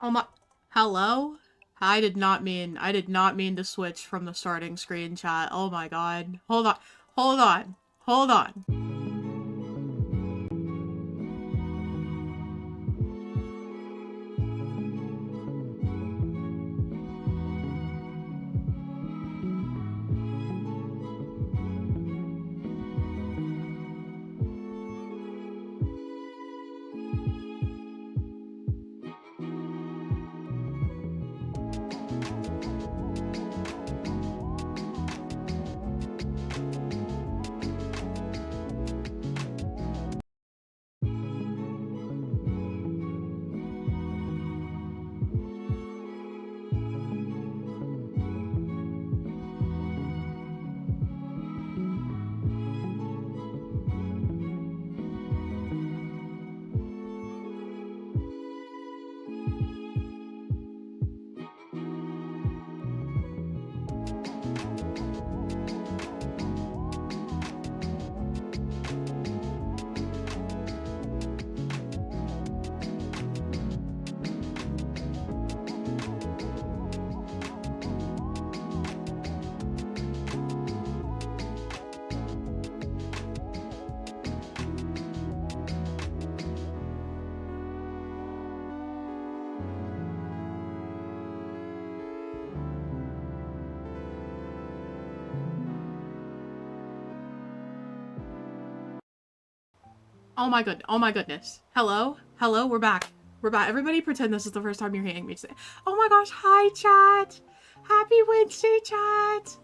Oh my- Hello? I did not mean to switch from the starting screen, chat. Oh my god. Hold on. Hold on. Hold on. Oh my goodness. Hello? Hello? We're back. We're back. Everybody pretend this is the first time you're hearing me say, oh my gosh, hi chat! Happy Wednesday, chat!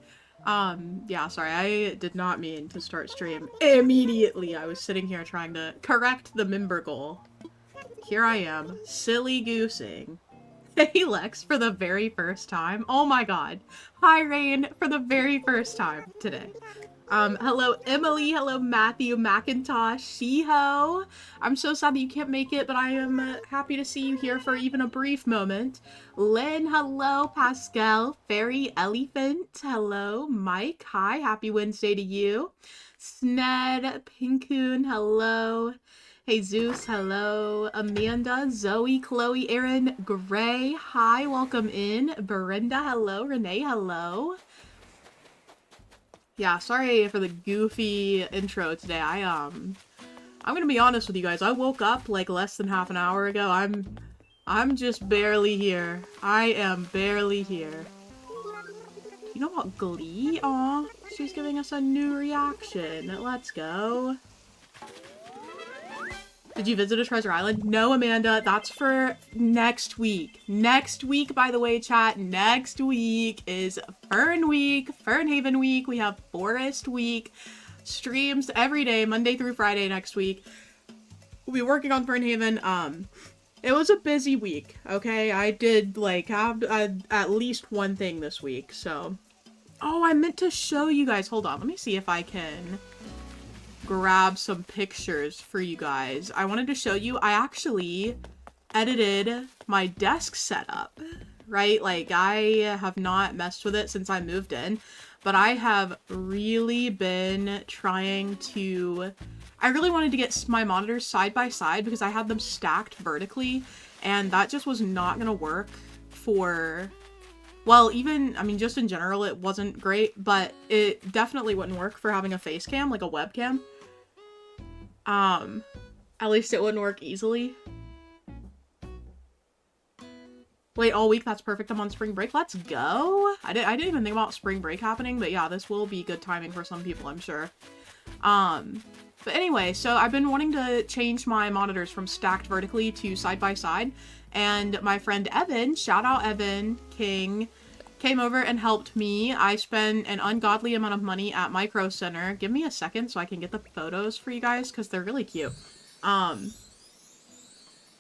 Yeah, sorry, I did not mean to start stream immediately. I was sitting here trying to correct the member goal. Here I am, silly goosing. Hey Lex, for the very first time. Oh my god. Hi Rain, for the very first time today. Hello Emily, hello Matthew, McIntosh, Shiho. I'm so sad that you can't make it, but I am happy to see you here for even a brief moment. Lynn, hello, Pascal, Fairy Elephant, hello, Mike, hi, happy Wednesday to you. Sned, Pinkoon, hello. Jesus, hello. Amanda, Zoe, Chloe, Aaron, Gray, hi, welcome in. Brenda, hello. Renee, hello. Yeah, sorry for the goofy intro today. I'm gonna be honest with you guys. I woke up like less than half an hour ago. I'm just barely here. I am barely here. You know what, Glee? Aw, she's giving us a new reaction. Let's go. Did you visit a treasure island? No, Amanda. That's for next week. Next week, by the way, chat. Next week is Fern Week, Fernhaven Week. We have Forest Week. Streams every day, Monday through Friday next week. We'll be working on Fernhaven. It was a busy week, okay? I did, like, have at least one thing this week, so... Oh, I meant to show you guys. Hold on. Let me see if I can grab some pictures for you guys. I wanted to show you, I actually edited my desk setup, right? Like, I have not messed with it since I moved in, but I have really been trying to... I really wanted to get my monitors side by side because I had them stacked vertically, and that just was not gonna work for... Well, even, I mean, just in general, it wasn't great, but it definitely wouldn't work for having a face cam, like a webcam. At least it wouldn't work easily. Wait, all week? That's perfect. I'm on spring break. Let's go! I didn't even think about spring break happening, but yeah, this will be good timing for some people, I'm sure. But anyway, so I've been wanting to change my monitors from stacked vertically to side by side, and my friend Evan, shout out Evan King, came over and helped me. I spent an ungodly amount of money at Micro Center. Give me a second so I can get the photos for you guys, because they're really cute. But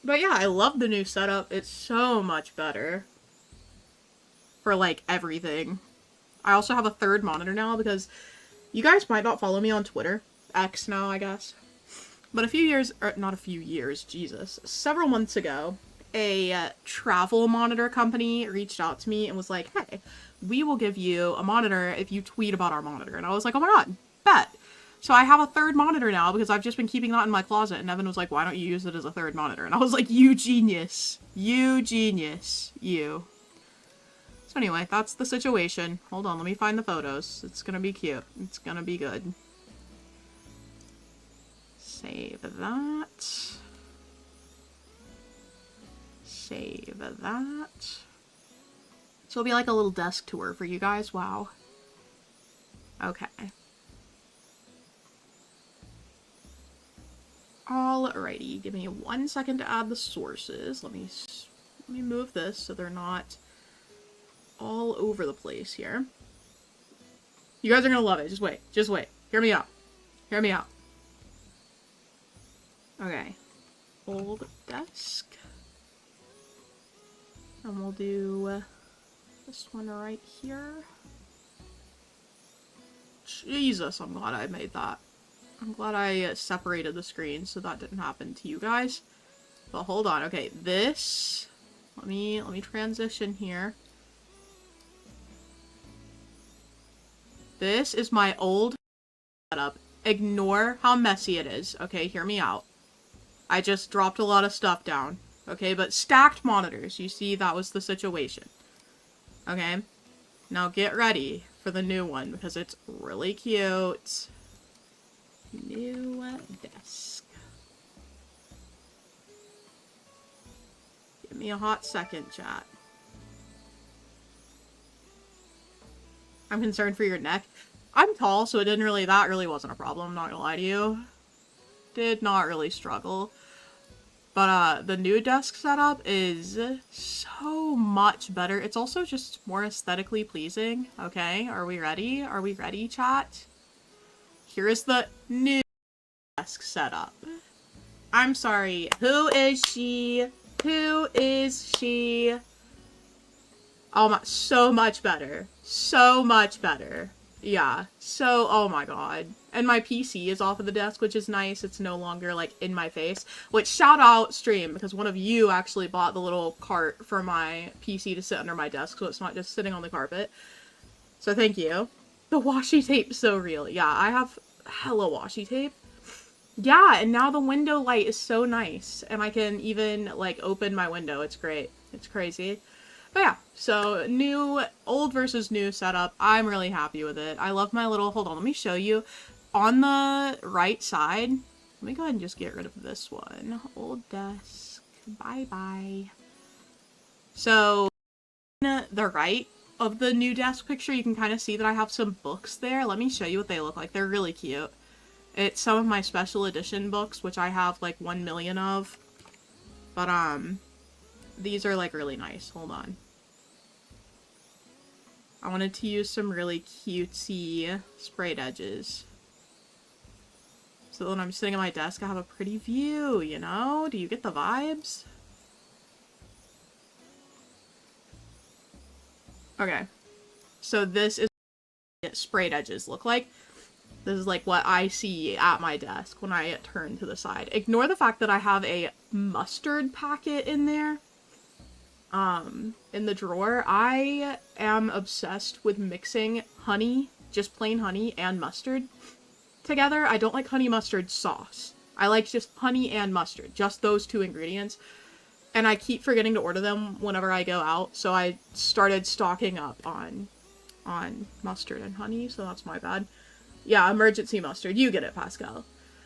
yeah, I love the new setup. It's so much better for, like, everything. I also have a third monitor now because you guys might not follow me on Twitter. X now, I guess. But a few years, or not a few years, Jesus. Several months ago, a travel monitor company reached out to me and was like, hey, we will give you a monitor if you tweet about our monitor. And I was like, oh my god, bet. So I have a third monitor now because I've just been keeping that in my closet, and Evan was like, why don't you use it as a third monitor? And I was like, you genius. You genius. You. So anyway, that's the situation. Hold on, let me find the photos. It's gonna be cute. It's gonna be good. Save that. Save that. So it'll be like a little desk tour for you guys. Wow. Okay. Alrighty, give me 1 second to add the sources. Let me move this so they're not all over the place here. You guys are gonna love it. Just wait. Just wait. Hear me out. Hear me out. Okay. Old desk. And we'll do this one right here. Jesus, I'm glad I made that. I'm glad I separated the screen so that didn't happen to you guys. But hold on. Okay, this... Let me transition here. This is my old setup. Ignore how messy it is. Okay, hear me out. I just dropped a lot of stuff down. Okay, but stacked monitors. You see, that was the situation. Okay? Now get ready for the new one because it's really cute. New desk. Give me a hot second, chat. I'm concerned for your neck. I'm tall, so that really wasn't a problem, I'm not gonna lie to you. Did not really struggle. But the new desk setup is so much better. It's also just more aesthetically pleasing. Okay, are we ready? Are we ready, chat? Here is the new desk setup. I'm sorry, who is she? Who is she? Oh my, so much better. So much better. Yeah, so, oh my god. And my PC is off of the desk, which is nice. It's no longer, like, in my face. Which, shout out, stream, because one of you actually bought the little cart for my PC to sit under my desk, so it's not just sitting on the carpet. So thank you. The washi tape's so real. Yeah, I have hella washi tape. Yeah, and now the window light is so nice. And I can even, like, open my window. It's great. It's crazy. But yeah, so old versus new setup. I'm really happy with it. I love my little, hold on, let me show you. On the right side, let me go ahead and just get rid of this one. Old desk, bye-bye. So, on the right of the new desk picture, you can kind of see that I have some books there. Let me show you what they look like. They're really cute. It's some of my special edition books, which I have like 1 million of. But, these are like really nice. Hold on. I wanted to use some really cutesy sprayed edges. So when I'm sitting at my desk, I have a pretty view, you know? Do you get the vibes? Okay. So this is what sprayed edges look like. This is like what I see at my desk when I turn to the side. Ignore the fact that I have a mustard packet in there. In the drawer. I am obsessed with mixing honey, just plain honey, and mustard together. I don't like honey mustard sauce. I like just honey and mustard, just those two ingredients. And I keep forgetting to order them whenever I go out, so I started stocking up on mustard and honey, so that's my bad. Yeah, emergency mustard. You get it, Pascal.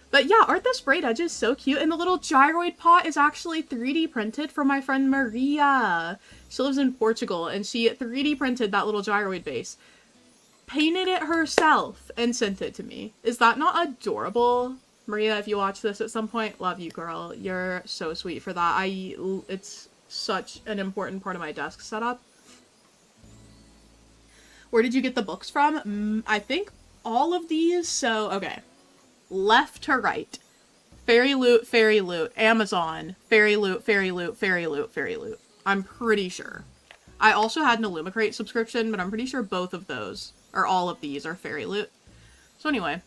But yeah, aren't the sprayed edges so cute? And the little gyroid pot is actually 3D printed from my friend Maria. She lives in Portugal, and she 3D printed that little gyroid base. Painted it herself and sent it to me. Is that not adorable? Maria, if you watch this at some point, love you, girl. You're so sweet for that. It's such an important part of my desk setup. Where did you get the books from? I think all of these, so, okay. Left to right. Fairy Loot, Amazon, Fairy Loot, Fairy Loot, Fairy Loot, Fairy Loot. I'm pretty sure. I also had an Illumicrate subscription, but I'm pretty sure both of those, or all of these, are Fairy Loot. So anyway,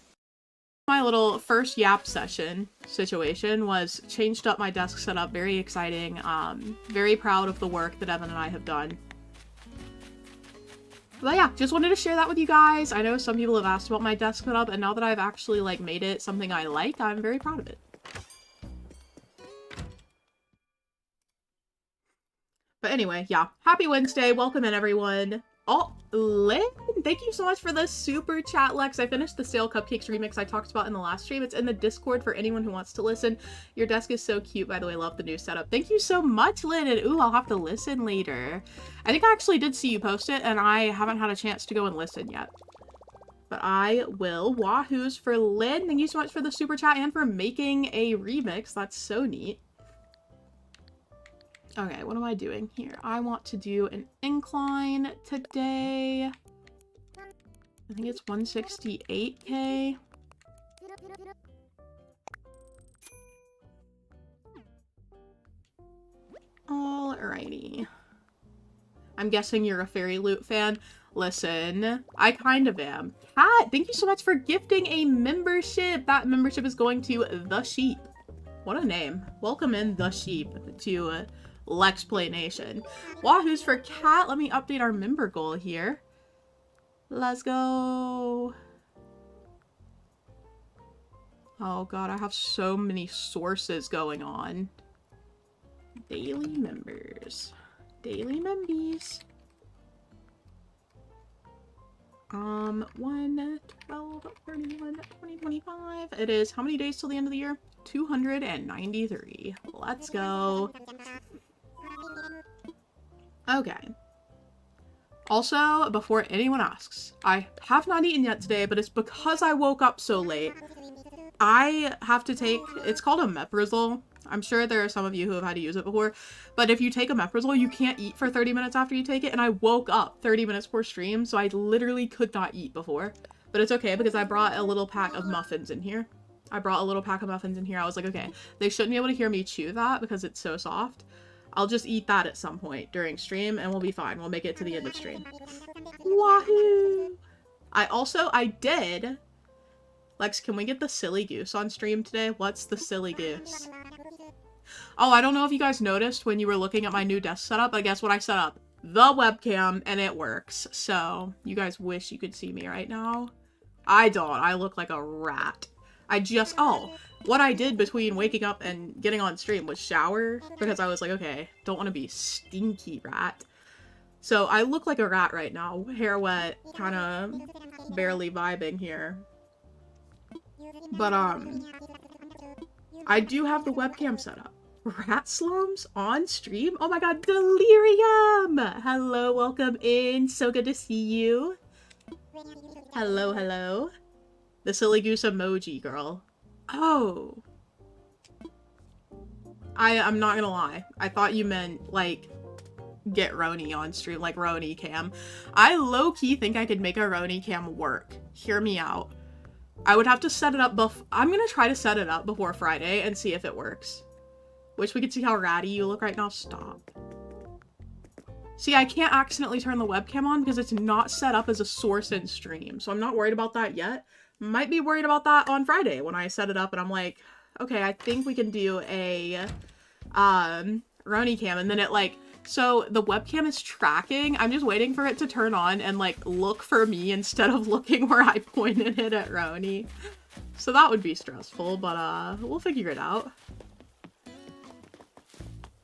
my little first Yap session situation was changed up my desk setup. Very exciting. Very proud of the work that Evan and I have done. But yeah, just wanted to share that with you guys. I know some people have asked about my desk setup, and now that I've actually like made it something I like, I'm very proud of it. But anyway, yeah, happy Wednesday. Welcome in, everyone. Oh, Lynn, thank you so much for the super chat, Lex. I finished the Stale Cupcakes remix I talked about in the last stream. It's in the Discord for anyone who wants to listen. Your desk is so cute, by the way. Love the new setup. Thank you so much, Lynn. And ooh, I'll have to listen later. I think I actually did see you post it, and I haven't had a chance to go and listen yet. But I will. Wahoos for Lynn. Thank you so much for the super chat and for making a remix. That's so neat. Okay, what am I doing here? I want to do an incline today. I think it's 168k. Alrighty. I'm guessing you're a Fairy Loot fan. Listen, I kind of am. Kat, thank you so much for gifting a membership. That membership is going to The Sheep. What a name. Welcome in The Sheep to Lex Play Nation. Wahoos for Cat. Let me update our member goal here. Let's go. Oh god, I have so many sources going on. Daily members. Daily membies. 1, 12, 31, 20, 25. It is how many days till the end of the year? 293. Let's go. Okay. Also, before anyone asks, I have not eaten yet today, but it's because I woke up so late. I have to take, it's called a meprazole. I'm sure there are some of you who have had to use it before, but if you take a meprazole, you can't eat for 30 minutes after you take it, and I woke up 30 minutes before stream, so I literally could not eat before. But it's okay, because I brought a little pack of muffins in here. I was like, okay, they shouldn't be able to hear me chew that because it's so soft. I'll just eat that at some point during stream, and we'll be fine. We'll make it to the end of stream. Wahoo! I did... Lex, can we get the silly goose on stream today? What's the silly goose? Oh, I don't know if you guys noticed when you were looking at my new desk setup, but guess what I set up? The webcam, and it works. So, you guys wish you could see me right now. I don't. I look like a rat. What I did between waking up and getting on stream was shower, because I was like, okay, don't want to be stinky rat. So, I look like a rat right now. Hair wet, kind of barely vibing here. But, I do have the webcam set up. Rat slums on stream? Oh my god, Delirium! Hello, welcome in. So good to see you. Hello, hello. The silly goose emoji, girl. Oh. I'm not gonna lie. I thought you meant, like, get Roni on stream, like Roni cam. I low-key think I could make a Roni cam work. Hear me out. I would have to set it up I'm gonna try to set it up before Friday and see if it works. Wish we could see how ratty you look right now. Stop. See, I can't accidentally turn the webcam on because it's not set up as a source in stream. So I'm not worried about that yet. Might be worried about that on Friday when I set it up and I'm like, okay, I think we can do a Roni cam. And then it like, so the webcam is tracking. I'm just waiting for it to turn on and like look for me instead of looking where I pointed it at Roni. So that would be stressful, but we'll figure it out.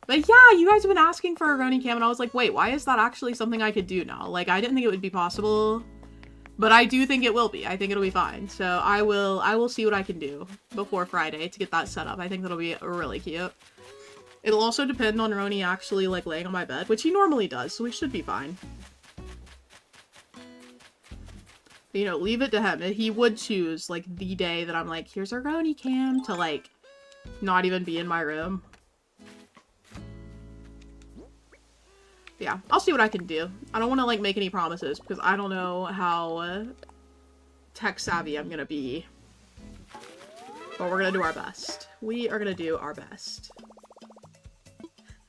But yeah, you guys have been asking for a Roni cam and I was like, wait, why is that actually something I could do now? Like, I didn't think it would be possible, but I do think it will be. I think it'll be fine. So I will see what I can do before Friday to get that set up. I think that'll be really cute. It'll also depend on Roni actually like laying on my bed, which he normally does, so we should be fine. But, you know, leave it to him. He would choose like the day that I'm like, here's our Roni cam, to like not even be in my room. Yeah, I'll see what I can do. I don't want to, like, make any promises, because I don't know how tech-savvy I'm gonna be. But we're gonna do our best. We are gonna do our best.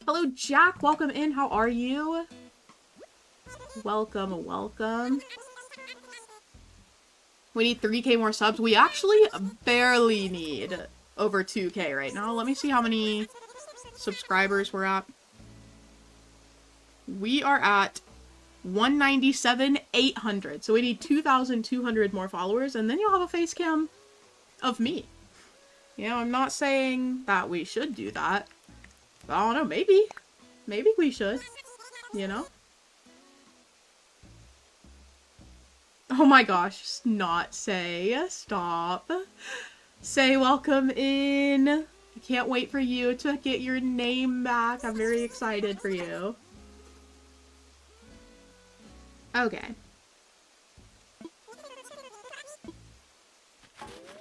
Hello, Jack! Welcome in, how are you? Welcome, welcome. We need 3k more subs. We actually barely need over 2k right now. Let me see how many subscribers we're at. We are at 197,800. So we need 2,200 more followers, and then you'll have a face cam of me. You know, I'm not saying that we should do that, but I don't know, maybe. Maybe we should, you know? Oh my gosh, not say, stop. Say welcome in. I can't wait for you to get your name back. I'm very excited for you. Okay.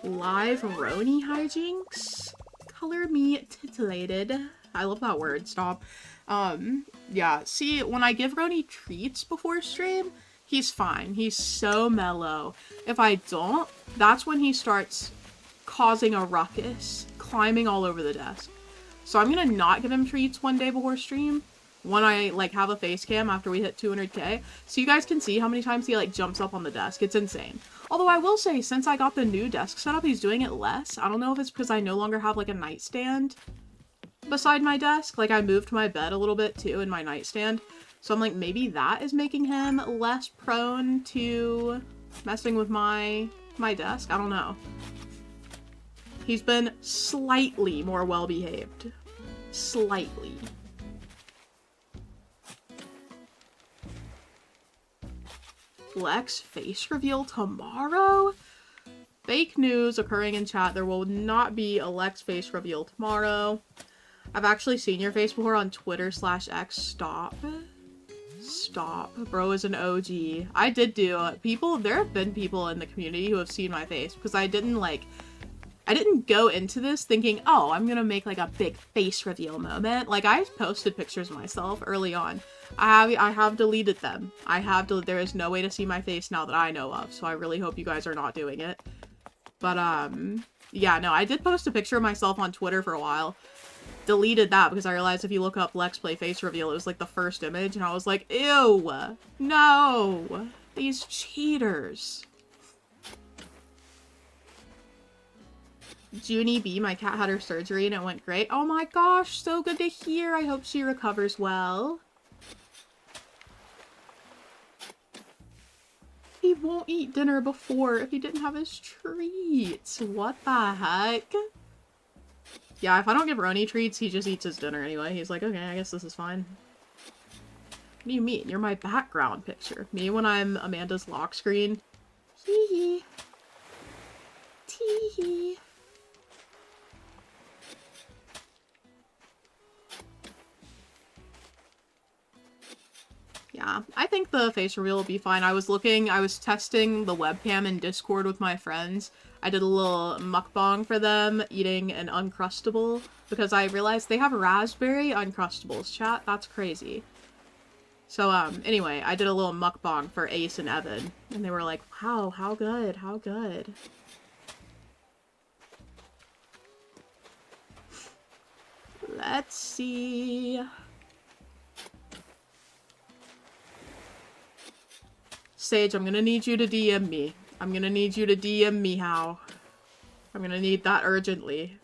Live Roni hijinks? Color me titillated. I love that word, stop. Yeah, see, when I give Roni treats before stream, he's fine. He's so mellow. If I don't, that's when he starts causing a ruckus, climbing all over the desk. So I'm gonna not give him treats one day before stream, when I, like, have a face cam after we hit 200k, so you guys can see how many times he, like, jumps up on the desk. It's insane. Although I will say, since I got the new desk setup, he's doing it less. I don't know if it's because I no longer have, like, a nightstand beside my desk. Like, I moved my bed a little bit, too, in my nightstand. So I'm like, maybe that is making him less prone to messing with my desk. I don't know. He's been slightly more well-behaved. Slightly. Lex face reveal tomorrow? Fake news occurring in chat. There will not be a Lex face reveal tomorrow. I've actually seen your face before on Twitter/X. Stop. Stop. Bro is an OG. I did do people. There have been people in the community who have seen my face because I didn't go into this thinking, oh, I'm gonna make like a big face reveal moment. Like, I posted pictures of myself early on. I have deleted them. There is no way to see my face now that I know of, so I really hope you guys are not doing it. But, yeah, no, I did post a picture of myself on Twitter for a while. Deleted that because I realized if you look up Lex Play face reveal, it was like the first image, and I was like, ew, no, these cheaters. Junie B, my cat had her surgery and it went great. Oh my gosh, so good to hear. I hope she recovers well. He won't eat dinner before if he didn't have his treats. What the heck? Yeah, if I don't give Roni treats, he just eats his dinner anyway. He's like, okay, I guess this is fine. What do you mean? You're my background picture. Me when I'm Amanda's lock screen. Hee hee. Tee hee. Yeah, I think the face reveal will be fine. I was testing the webcam in Discord with my friends. I did a little mukbang for them, eating an Uncrustable, because I realized they have raspberry Uncrustables, chat. That's crazy. So, anyway, I did a little mukbang for Ace and Evan, and they were like, wow, how good, how good. Let's see... Sage, I'm gonna need you to DM me. I'm gonna need you to DM me how. I'm gonna need that urgently.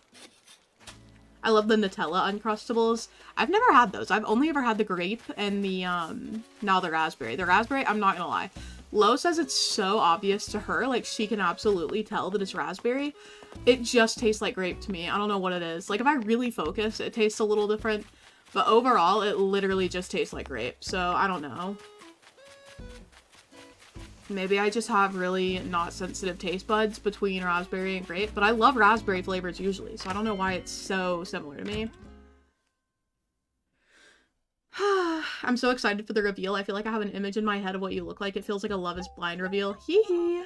I love the Nutella Uncrustables. I've never had those. I've only ever had the grape and the, now the raspberry. The raspberry, I'm not gonna lie. Lo says it's so obvious to her, like, she can absolutely tell that it's raspberry. It just tastes like grape to me. I don't know what it is. Like, if I really focus, it tastes a little different. But overall, it literally just tastes like grape. So, I don't know. Maybe I just have really not sensitive taste buds between raspberry and grape, but I love raspberry flavors usually, so I don't know why it's so similar to me. I'm so excited for the reveal. I feel like I have an image in my head of what you look like. It feels like a Love is Blind reveal. Hee hee.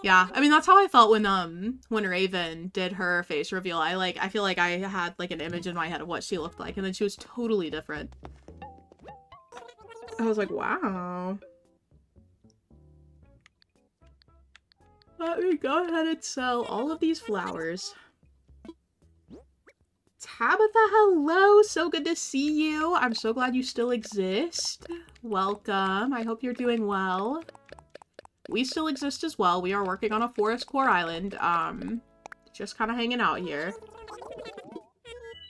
Yeah, I mean, that's how I felt when Raven did her face reveal. I feel like I had like an image in my head of what she looked like, and then she was totally different. I was like, wow. Let me go ahead and sell all of these flowers. Tabitha, hello! So good to see you. I'm so glad you still exist. Welcome. I hope you're doing well. We still exist as well. We are working on a forest core island. Just kind of hanging out here.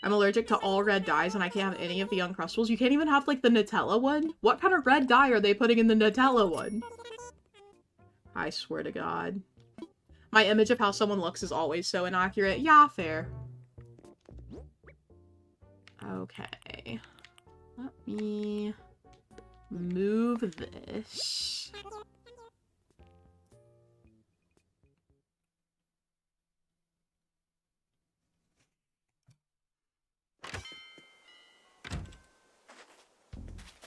I'm allergic to all red dyes and I can't have any of the Uncrustables. You can't even have, like, the Nutella one? What kind of red dye are they putting in the Nutella one? I swear to God. My image of how someone looks is always so inaccurate. Yeah, fair. Okay. Let me move this.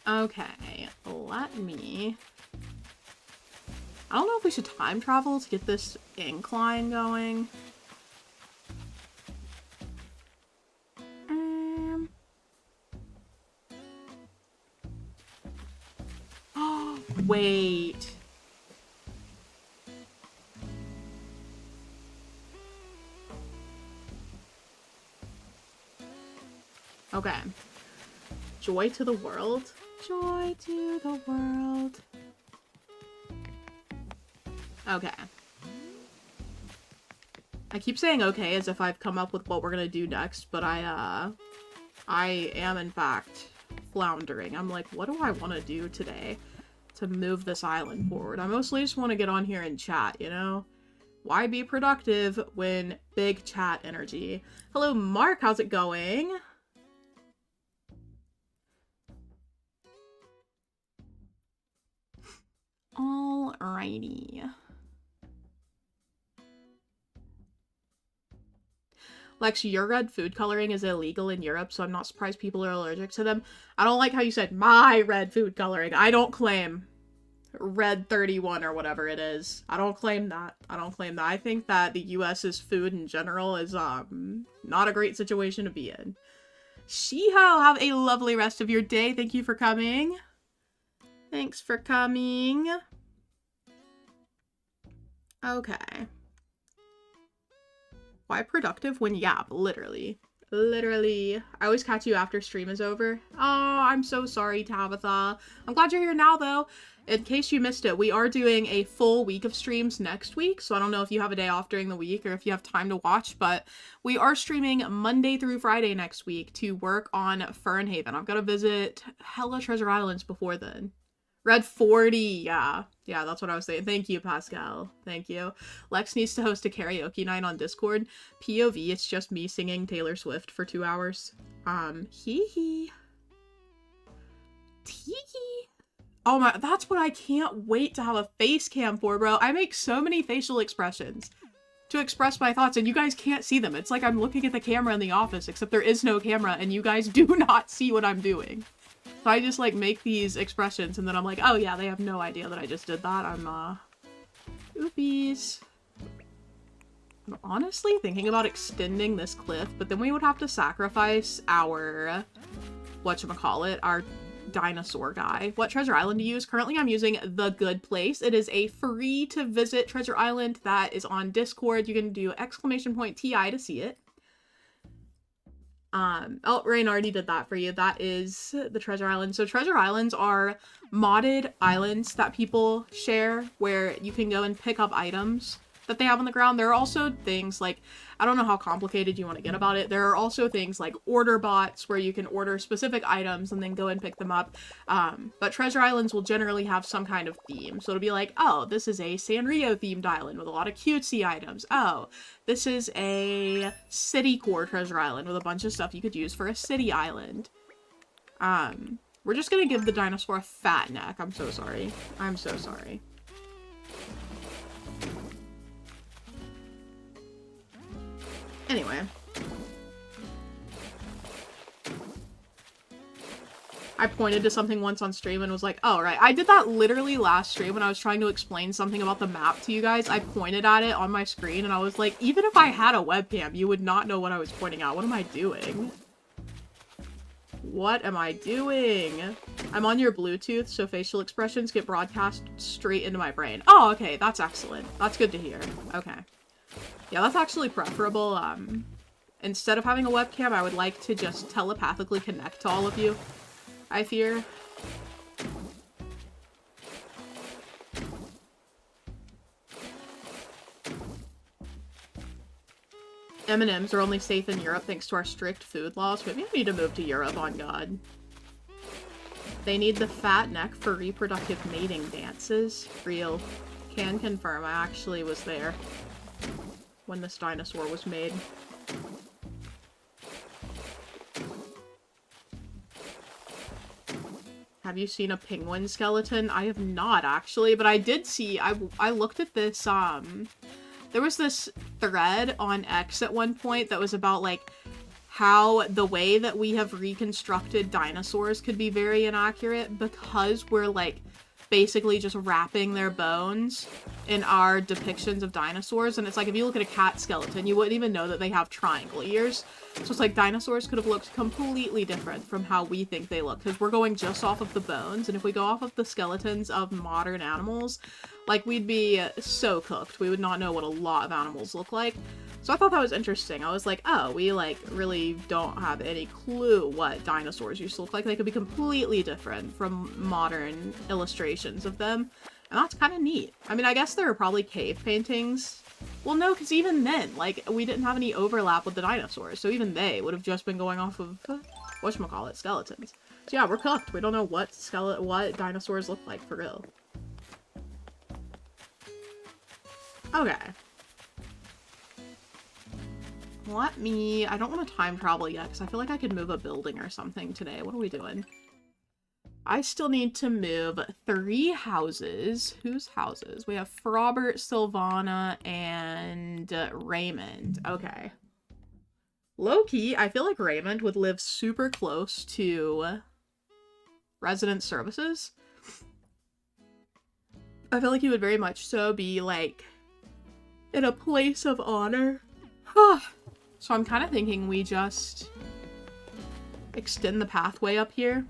Okay, let me... I don't know if we should time travel to get this incline going. Oh, wait. Okay. Joy to the world. Joy to the world. Okay. I keep saying okay as if I've come up with what we're gonna do next, but I am in fact floundering. I'm like, what do I want to do today to move this island forward? I mostly just want to get on here and chat, you know? Why be productive when big chat energy? Hello, Mark, how's it going? Alrighty. Lex, your red food coloring is illegal in Europe, so I'm not surprised people are allergic to them. I don't like how you said my red food coloring. I don't claim red 31 or whatever it is. I don't claim that. I don't claim that. I think that the US's food in general is, not a great situation to be in. Shiho, have a lovely rest of your day. Thank you for coming. Thanks for coming. Okay. Why productive when yap? Literally. Literally. I always catch you after stream is over. Oh, I'm so sorry, Tabitha. I'm glad you're here now, though. In case you missed it, we are doing a full week of streams next week, so I don't know if you have a day off during the week or if you have time to watch, but we are streaming Monday through Friday next week to work on Fernhaven. I've got to visit hella treasure islands before then. Red 40, yeah. Yeah, that's what I was saying. Thank you, Pascal. Thank you. Lex needs to host a karaoke night on Discord. POV, it's just me singing Taylor Swift for 2 hours. Hee-hee. Tee-hee. Oh my, that's what I can't wait to have a face cam for, bro. I make so many facial expressions to express my thoughts, and you guys can't see them. It's like I'm looking at the camera in the office, except there is no camera, and you guys do not see what I'm doing. So I just, like, make these expressions, and then I'm like, oh yeah, they have no idea that I just did that. I'm, oopies. I'm honestly thinking about extending this cliff, but then we would have to sacrifice our, whatchamacallit, our dinosaur guy. What treasure island do you use? Currently I'm using The Good Place. It is a free to visit treasure island that is on Discord. You can do !TI to see it. Oh, Rain already did that for you. That is the treasure island. So treasure islands are modded islands that people share where you can go and pick up items that they have on the ground. There are also things like, I don't know how complicated you want to get about it. There are also things like order bots where you can order specific items and then go and pick them up. But treasure islands will generally have some kind of theme. So it'll be like, oh, this is a Sanrio themed island with a lot of cutesy items. Oh, this is a city core treasure island with a bunch of stuff you could use for a city island. We're just gonna give the dinosaur a fat neck. I'm so sorry. I'm so sorry. Anyway. I pointed to something once on stream and was like, oh, right. I did that literally last stream when I was trying to explain something about the map to you guys. I pointed at it on my screen and I was like, even if I had a webcam, you would not know what I was pointing at. What am I doing? What am I doing? I'm on your Bluetooth, so facial expressions get broadcast straight into my brain. Oh, okay. That's excellent. That's good to hear. Okay. Yeah, that's actually preferable. Instead of having a webcam, I would like to just telepathically connect to all of you, I fear. M&Ms are only safe in Europe thanks to our strict food laws. Maybe I need to move to Europe, on God. They need the fat neck for reproductive mating dances. Real. Can confirm, I actually was there when this dinosaur was made. Have you seen a penguin skeleton? I have not, actually, but I did see, I looked at this, there was this thread on X at one point that was about, like, how the way that we have reconstructed dinosaurs could be very inaccurate because we're, like, basically just wrapping their bones in our depictions of dinosaurs. And it's like, if you look at a cat skeleton, you wouldn't even know that they have triangle ears. So it's like dinosaurs could have looked completely different from how we think they look, because we're going just off of the bones. And if we go off of the skeletons of modern animals, like, we'd be so cooked. We would not know what a lot of animals look like. So I thought that was interesting. I was like, oh, we, like, really don't have any clue what dinosaurs used to look like. They could be completely different from modern illustrations of them. And that's kind of neat. I mean, I guess there are probably cave paintings. Well, no, because even then, like, we didn't have any overlap with the dinosaurs. So even they would have just been going off of, whatchamacallit, skeletons. So yeah, we're cooked. We don't know what dinosaurs look like for real. Okay. I don't want to time travel yet, because I feel like I could move a building or something today. What are we doing? I still need to move 3 houses. Whose houses? We have Frobert, Sylvana, and Raymond. Okay. Low-key, I feel like Raymond would live super close to resident services. I feel like he would very much so be, like, in a place of honor. So I'm kind of thinking we just extend the pathway up here.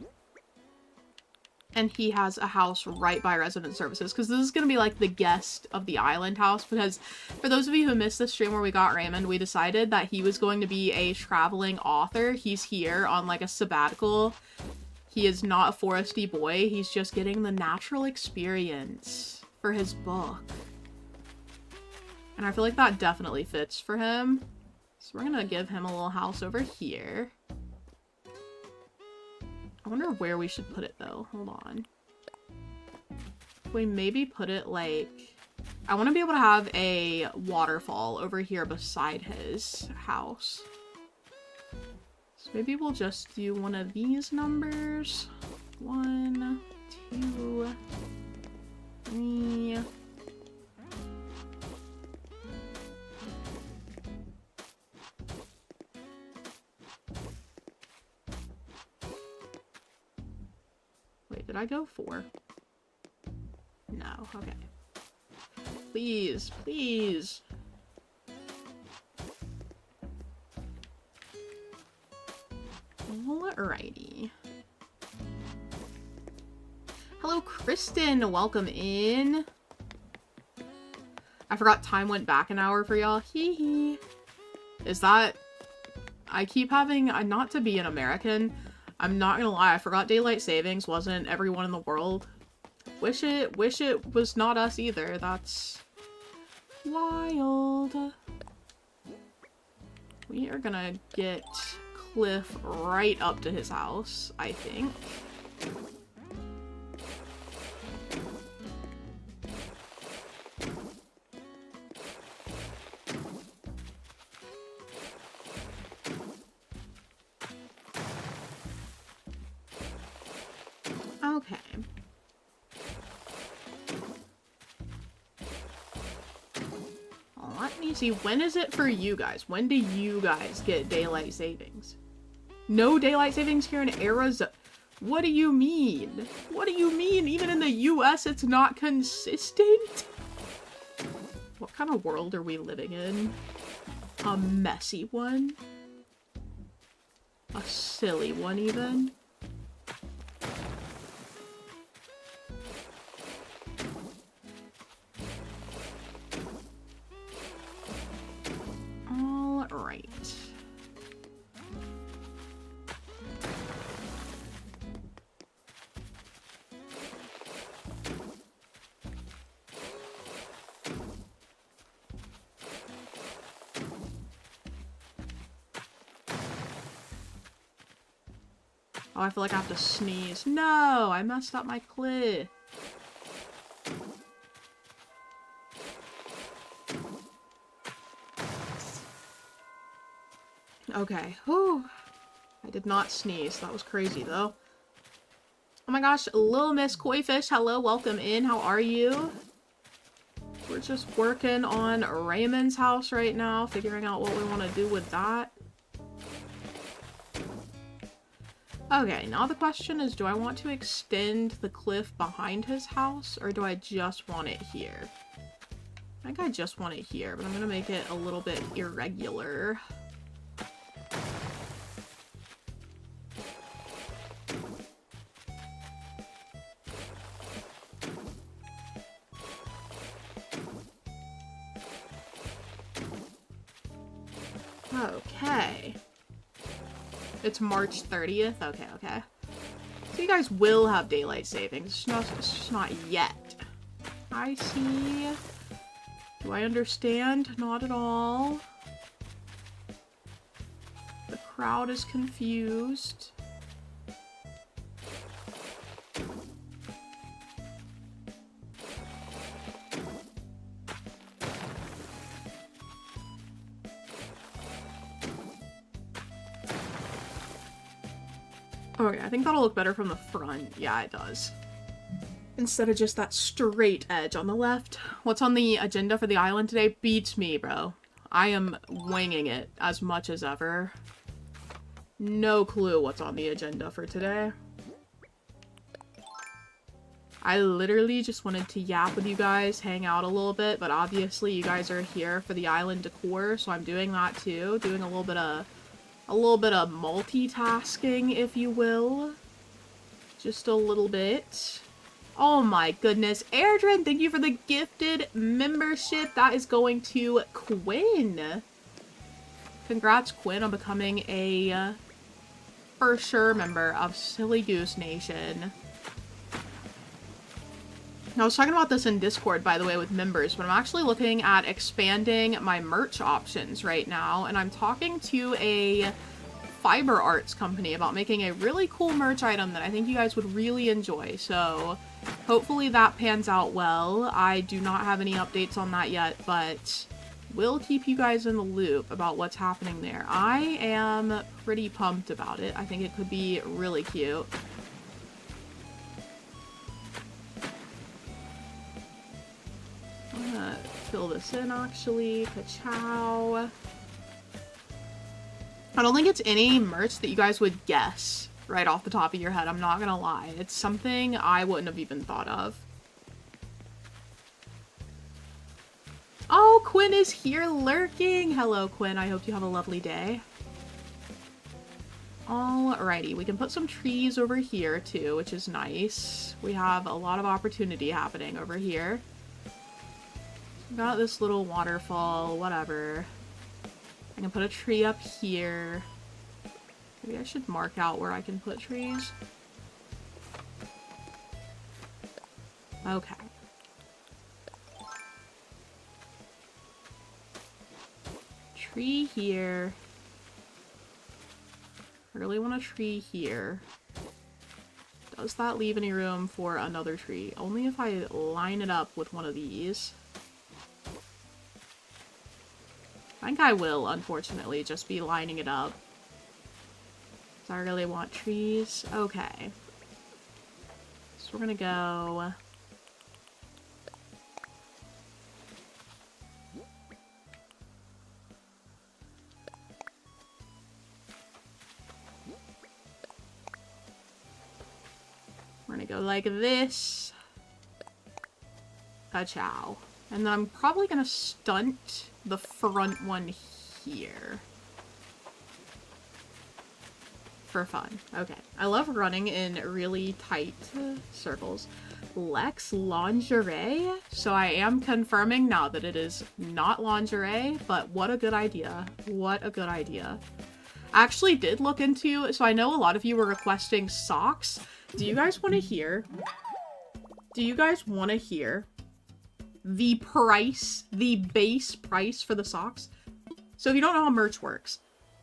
And he has a house right by resident services, because this is going to be like the guest of the island house, because for those of you who missed the stream where we got Raymond, we decided that he was going to be a traveling author. He's here on like a sabbatical. He is not a foresty boy. He's just getting the natural experience for his book. And I feel like that definitely fits for him. So we're gonna give him a little house over here. I wonder where we should put it though. Hold on. We maybe put it like... I want to be able to have a waterfall over here beside his house. So maybe we'll just do one of these numbers. 1, 2, 3... Wait, did I go 4? No, okay. Please, please. Alrighty. Hello, Kristen. Welcome in. I forgot time went back an hour for y'all. Hee hee. Is that... I keep having... not to be an American... I'm not gonna lie, I forgot daylight savings wasn't everyone in the world. Wish it was not us either. That's wild. We are gonna get Cliff right up to his house, I think. Okay. Let me see. When is it for you guys? When do you guys get daylight savings? No daylight savings here in Arizona? What do you mean? What do you mean? Even in the US, it's not consistent? What kind of world are we living in? A messy one? A silly one, even? Right. Oh, I feel like I have to sneeze. No, I messed up my clip. Okay. Whew. I did not sneeze. That was crazy, though. Oh my gosh, Little Miss Koifish, hello, welcome in. How are you? We're just working on Raymond's house right now, figuring out what we want to do with that. Okay, now the question is, do I want to extend the cliff behind his house, or do I just want it here? I think I just want it here, but I'm gonna make it a little bit irregular. Okay. It's March 30th? Okay, okay. So you guys will have daylight savings. It's just not yet. I see. Do I understand? Not at all. The crowd is confused. Okay, I think that'll look better from the front. Yeah, it does. Instead of just that straight edge on the left. What's on the agenda for the island today? Beats me, bro. I am winging it as much as ever. No clue what's on the agenda for today. I literally just wanted to yap with you guys, hang out a little bit, but obviously you guys are here for the island decor, so I'm doing that too. Doing a little bit of multitasking, if you will. Just a little bit. Oh my goodness. Airdrin, thank you for the gifted membership. That is going to Quinn. Congrats, Quinn, on becoming a for sure member of Silly Goose Nation. I was talking about this in Discord, by the way, with members, but I'm actually looking at expanding my merch options right now, and I'm talking to a fiber arts company about making a really cool merch item that I think you guys would really enjoy, so hopefully that pans out well. I do not have any updates on that yet, but we'll keep you guys in the loop about what's happening there. I am pretty pumped about it. I think it could be really cute. I'm gonna fill this in, actually. Ka-chow. I don't think it's any merch that you guys would guess right off the top of your head. I'm not gonna lie. It's something I wouldn't have even thought of. Oh, Quinn is here lurking. Hello, Quinn. I hope you have a lovely day. Alrighty, we can put some trees over here too, which is nice. We have a lot of opportunity happening over here. Got this little waterfall, whatever. I can put a tree up here. Maybe I should mark out where I can put trees. Okay. Tree here. I really want a tree here. Does that leave any room for another tree? Only if I line it up with one of these. I think I will, unfortunately, just be lining it up. So I really want trees. Okay. So we're gonna go... We're gonna go like this. Ka-chow. And then I'm probably gonna stunt the front one here. For fun. Okay. I love running in really tight circles. Lex lingerie? So I am confirming now that it is not lingerie, but what a good idea. What a good idea. I actually did look into, so I know a lot of you were requesting socks. Do you guys want to hear? Do you guys want to hear the price, the base price for the socks? So if you don't know how merch works,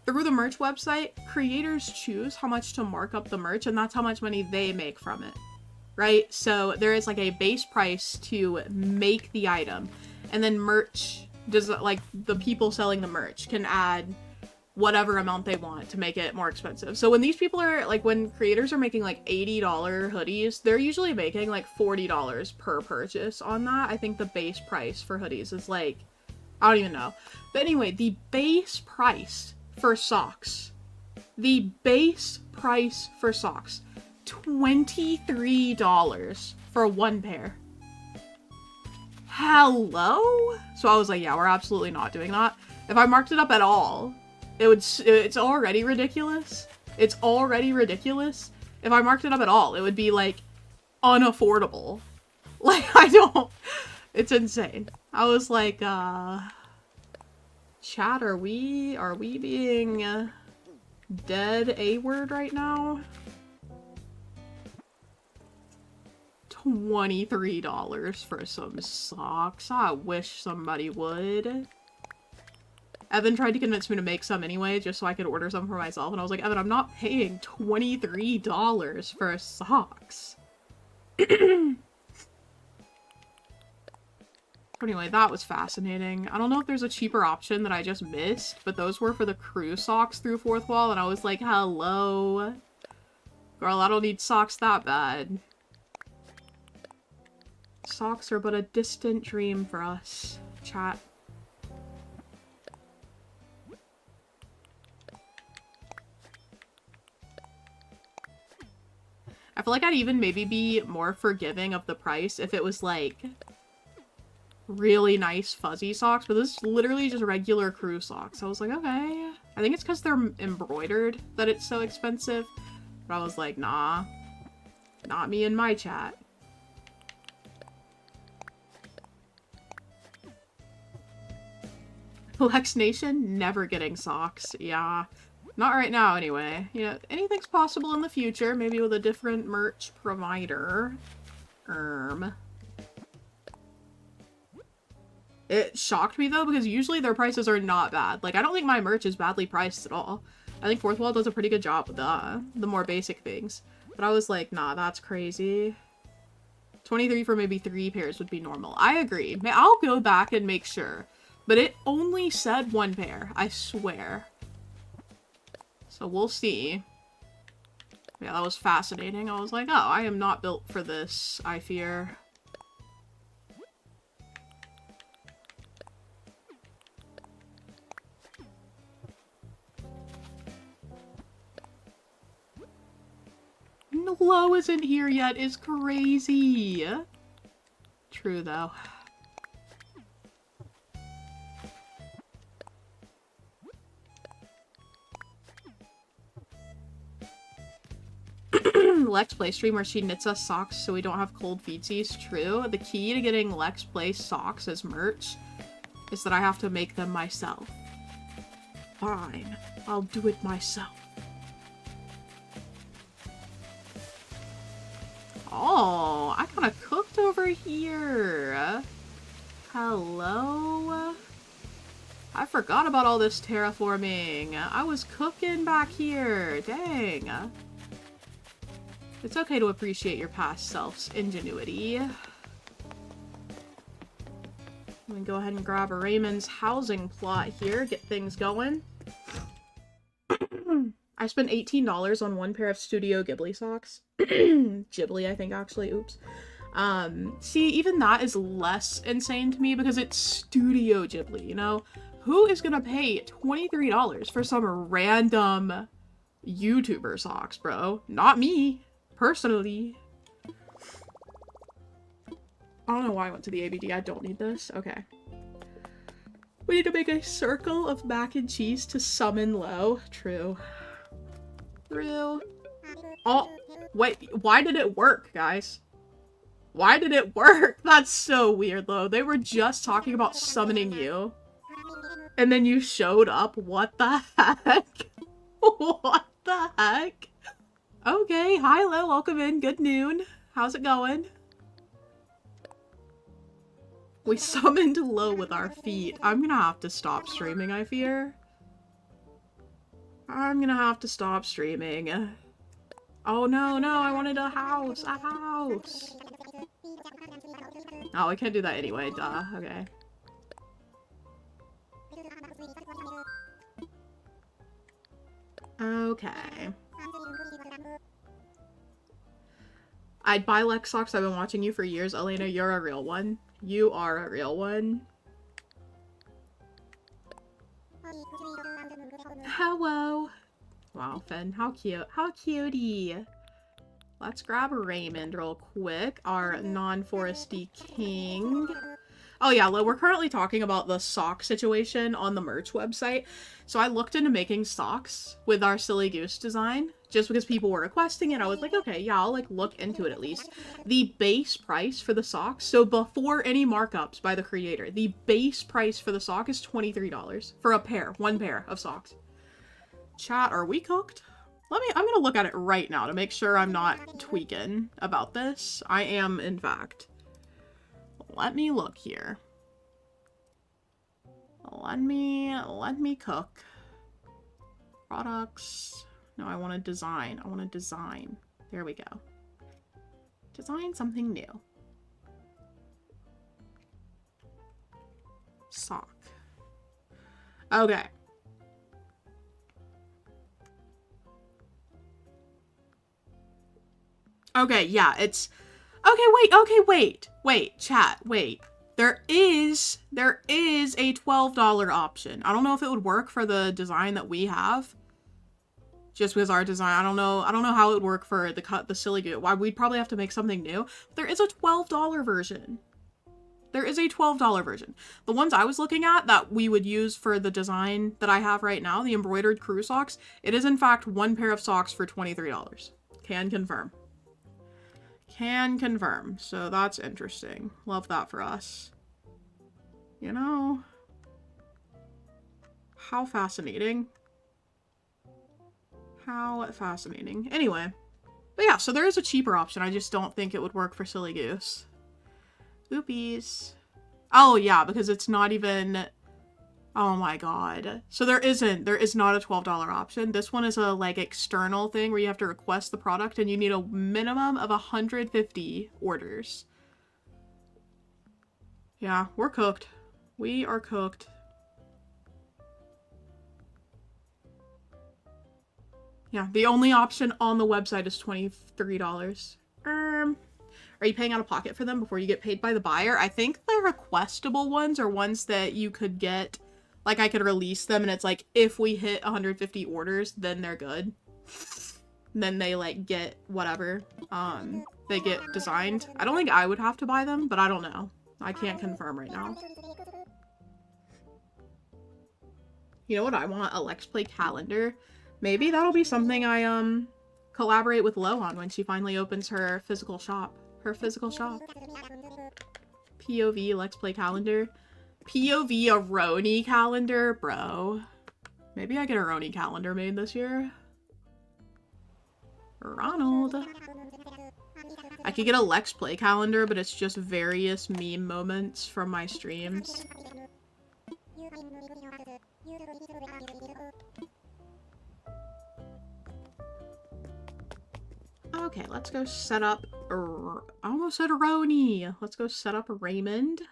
through the merch website, creators choose how much to mark up the merch, and that's how much money they make from it, right? So there is like a base price to make the item, and then merch does, like, the people selling the merch can add whatever amount they want to make it more expensive. So when these people are, like, when creators are making like $80 hoodies, they're usually making like $40 per purchase on that. I think the base price for hoodies is like, I don't even know. But anyway, the base price for socks, $23 for one pair. Hello? So I was like, yeah, we're absolutely not doing that. If I marked it up at all, it's already ridiculous. It's already ridiculous. If I marked it up at all, it would be like unaffordable. Like, it's insane. I was like, chat, are we being dead A-word right now? $23 for some socks. I wish somebody would. Evan tried to convince me to make some anyway, just so I could order some for myself, and I was like, Evan, I'm not paying $23 for socks. Anyway, that was fascinating. I don't know if there's a cheaper option that I just missed, but those were for the crew socks through Fourth Wall, and I was like, hello? Girl, I don't need socks that bad. Socks are but a distant dream for us, chat. I feel like I'd even maybe be more forgiving of the price if it was like really nice fuzzy socks, but this is literally just regular crew socks. I was like, okay. I think it's because they're embroidered that it's so expensive. But I was like, nah. Not me and my chat. Lex Nation, never getting socks. Yeah. Not right now, anyway. You know, anything's possible in the future, maybe with a different merch provider. It shocked me, though, because usually their prices are not bad. Like, I don't think my merch is badly priced at all. I think Fourth Wall does a pretty good job with the more basic things. But I was like, nah, that's crazy. 23 for maybe 3 pairs would be normal. I agree. I'll go back and make sure. But it only said 1 pair, I swear. So we'll see. Yeah, that was fascinating. I was like, oh, I am not built for this, I fear. Low isn't here yet is crazy. True, though. Lex play stream where she knits us socks so we don't have cold feetsies. True. The key to getting Lex play socks as merch is that I have to make them myself. Fine. I'll do it myself. Oh, I kind of cooked over here. Hello? I forgot about all this terraforming. I was cooking back here. Dang. It's okay to appreciate your past self's ingenuity. Let me go ahead and grab a Raymond's housing plot here, get things going. I spent $18 on 1 pair of Studio Ghibli socks. Ghibli, I think, actually. Oops. See, even that is less insane to me because it's Studio Ghibli, you know? Who is gonna pay $23 for some random YouTuber socks, bro? Not me. Personally. I don't know why I went to the ABD. I don't need this. Okay. We need to make a circle of mac and cheese to summon low. True. True. Oh, wait. Why did it work, guys? Why did it work? That's so weird, though. They were just talking about summoning you. And then you showed up. What the heck? What the heck? Okay, hi, Lo, welcome in. Good noon. How's it going? We summoned Lo with our feet. I'm gonna have to stop streaming, I fear. I'm gonna have to stop streaming. Oh no, no, I wanted a house! A house! Oh, I can't do that anyway, duh. Okay. Okay. I'd buy Lex socks. I've been watching you for years. Elena, you're a real one. You are a real one. Hello. Wow, Fen, how cute. How cutie. Let's grab Raymond real quick, our non-foresty king. Oh yeah, we're currently talking about the sock situation on the merch website. So I looked into making socks with our Silly Goose design, just because people were requesting it. I was like, okay, yeah, I'll like look into it at least. The base price for the socks, so before any markups by the creator, the base price for the sock is $23 for a pair, one pair of socks. Chat, are we cooked? I'm gonna look at it right now to make sure I'm not tweaking about this. I am, in fact. Let me look here. Let me cook. Products. No, I want to design. I want to design. There we go. Design something new. Sock. Okay. Okay, yeah, it's... Wait, chat, wait. There is a $12 option. I don't know if it would work for the design that we have. Just because our design, I don't know how it would work for the Silly Goose. Why, we'd probably have to make something new. There is a $12 version. There is a $12 version. The ones I was looking at that we would use for the design that I have right now, the embroidered crew socks, it is in fact one pair of socks for $23. Can confirm. Can confirm. So that's interesting. Love that for us. You know? How fascinating. How fascinating. Anyway. But yeah, so there is a cheaper option. I just don't think it would work for Silly Goose. Oopies. Oh yeah, because it's not even... Oh my god. So there is not a $12 option. This one is a like external thing where you have to request the product and you need a minimum of 150 orders. Yeah, we're cooked. We are cooked. Yeah, the only option on the website is $23. Are you paying out of pocket for them before you get paid by the buyer? I think the requestable ones are ones that you could get... Like, I could release them, and it's like, if we hit 150 orders, then they're good. Then they, like, get whatever. They get designed. I don't think I would have to buy them, but I don't know. I can't confirm right now. You know what I want? A Let's Play calendar. Maybe that'll be something I, collaborate with Lo on when she finally opens her physical shop. Her physical shop. POV Let's Play calendar. POV a Roni calendar? Bro. Maybe I get a Roni calendar made this year. Ronald. I could get a Let's Play calendar, but it's just various meme moments from my streams. Okay, let's go set up... I almost said Roni. Let's go set up Raymond.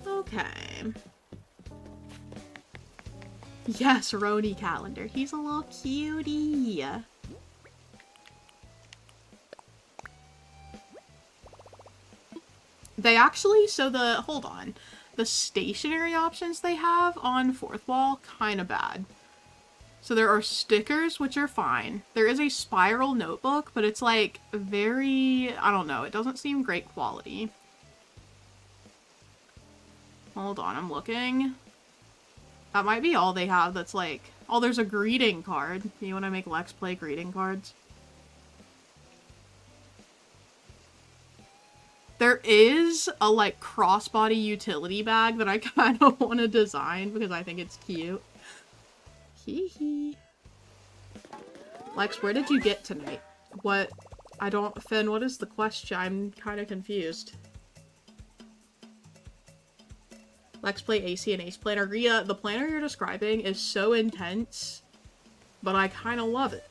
Okay. Yes, Roni calendar. He's a little cutie. They actually, hold on. The stationary options they have on Fourth Wall, kinda bad. So there are stickers, which are fine. There is a spiral notebook, but it's like very, I don't know, it doesn't seem great quality. Hold on, I'm looking. That might be all they have that's like... Oh, there's a greeting card. You want to make Let's Play greeting cards? There is a, like, crossbody utility bag that I kind of want to design because I think it's cute. Hee hee. Lex, where did you get tonight? What I don't... Finn, what is the question? I'm kind of confused. Let's play AC and Ace Planner. Rhea, the planner you're describing is so intense, but I kind of love it.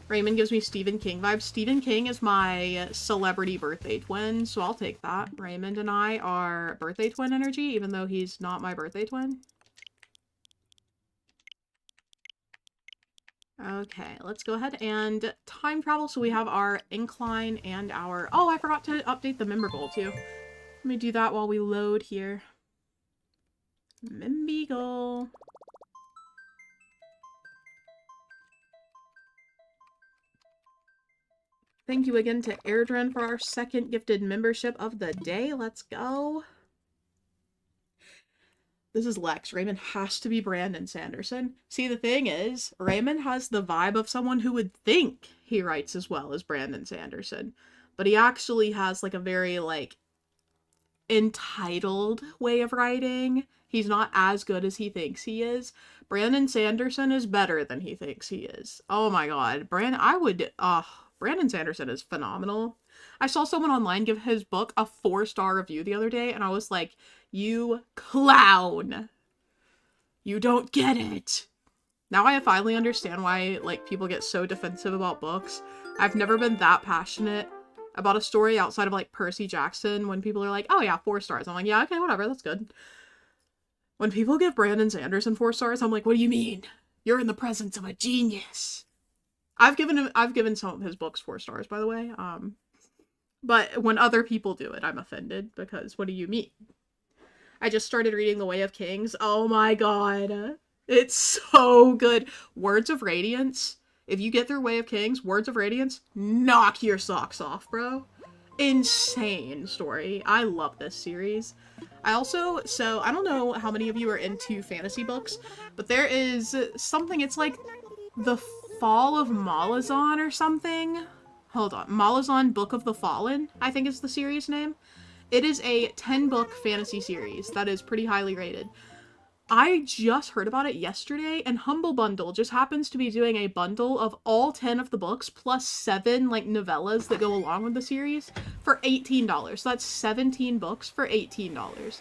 Raymond gives me Stephen King vibes. Stephen King is my celebrity birthday twin, so I'll take that. Raymond and I are birthday twin energy, even though he's not my birthday twin. Okay, let's go ahead and time travel. So we have our incline and our... Oh, I forgot to update the member goal too. Let me do that while we load here. Member goal. Thank you again to Airdren for our second gifted membership of the day. Let's go. This is Lex. Raymond has to be Brandon Sanderson. See, the thing is, Raymond has the vibe of someone who would think he writes as well as Brandon Sanderson. But he actually has, like, a very, like, entitled way of writing. He's not as good as he thinks he is. Brandon Sanderson is better than he thinks he is. Oh my god. Brandon Sanderson is phenomenal. I saw someone online give his book a 4-star review the other day, and I was like, you clown. You don't get it. Now I finally understand why, like, people get so defensive about books. I've never been that passionate about a story outside of, like, Percy Jackson when people are like, oh yeah, 4 stars. I'm like, yeah, okay, whatever, that's good. When people give Brandon Sanderson 4 stars, I'm like, what do you mean? You're in the presence of a genius. I've given some of his books 4 stars, by the way. But when other people do it, I'm offended because what do you mean? I just started reading The Way of Kings. Oh my god. It's so good. Words of Radiance. If you get through Way of Kings, Words of Radiance, knock your socks off, bro. Insane story. I love this series. I don't know how many of you are into fantasy books, but there is something, it's like The Fall of Malazan or something. Hold on. Malazan Book of the Fallen, I think is the series name. It is a 10-book fantasy series that is pretty highly rated. I just heard about it yesterday, and Humble Bundle just happens to be doing a bundle of all 10 of the books, plus 7, like, novellas that go along with the series, for $18. So that's 17 books for $18.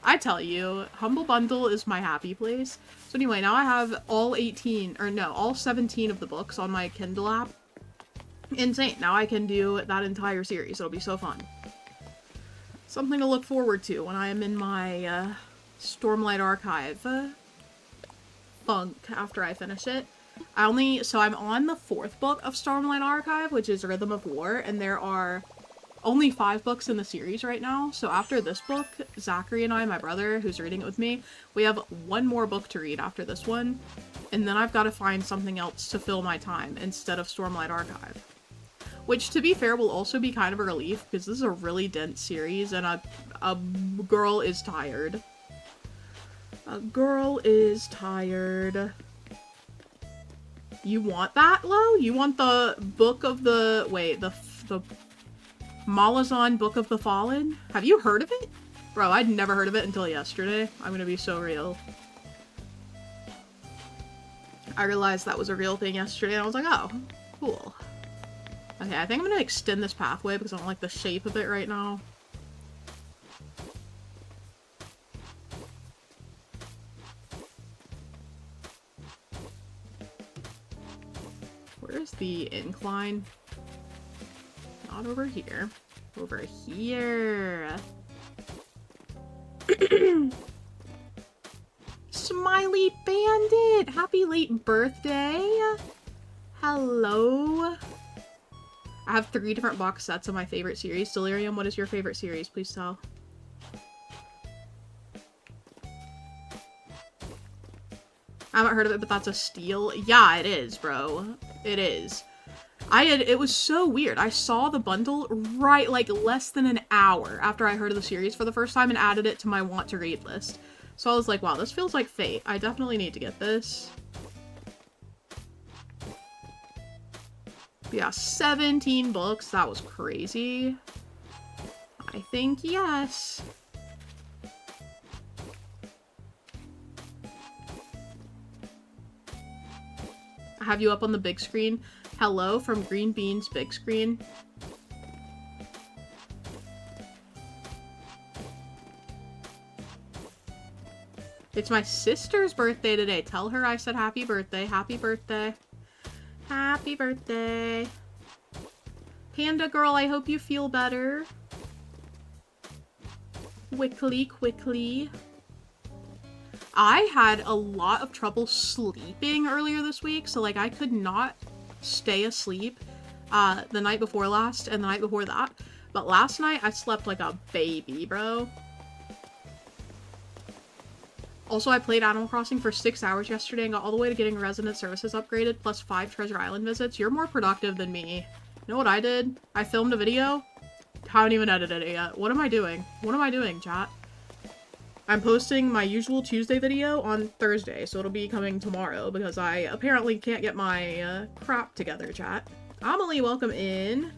I tell you, Humble Bundle is my happy place. So anyway, now I have all 17 of the books on my Kindle app. Insane. Now I can do that entire series. It'll be so fun. Something to look forward to when I am in my Stormlight Archive funk after I finish it. So I'm on the 4th book of Stormlight Archive, which is Rhythm of War, and there are only 5 books in the series right now. So after this book, Zachary and I, my brother, who's reading it with me, we have 1 more book to read after this one, and then I've got to find something else to fill my time instead of Stormlight Archive. Which, to be fair, will also be kind of a relief, because this is a really dense series, and a girl is tired. A girl is tired. You want that, Lo? You want the book of the... Wait, the Malazan Book of the Fallen? Have you heard of it? Bro, I'd never heard of it until yesterday. I'm gonna be so real. I realized that was a real thing yesterday, and I was like, oh, cool. Okay, I think I'm gonna extend this pathway because I don't like the shape of it right now. Where's the incline? Not over here. Over here. Smiley Bandit! Happy late birthday! Hello! I have 3 different box sets of my favorite series. Delirium, what is your favorite series? Please tell. I haven't heard of it, but that's a steal. Yeah, it is, bro. It is. It was so weird. I saw the bundle right, like, less than an hour after I heard of the series for the first time and added it to my want to read list. So I was like, wow, this feels like fate. I definitely need to get this. Yeah, 17 books. That was crazy. I think yes. I have you up on the big screen. Hello from Green Beans Big Screen. It's my sister's birthday today. Tell her I said happy birthday. Happy birthday. Happy birthday. Panda girl, I hope you feel better. Quickly. I had a lot of trouble sleeping earlier this week, so like I could not stay asleep the night before last and the night before that. But last night I slept like a baby, bro. Also, I played Animal Crossing for 6 hours yesterday and got all the way to getting resident services upgraded, plus 5 Treasure Island visits. You're more productive than me. You know what I did? I filmed a video. Haven't even edited it yet. What am I doing? What am I doing, chat? I'm posting my usual Tuesday video on Thursday, so it'll be coming tomorrow because I apparently can't get my crap together, chat. Amelie, welcome in.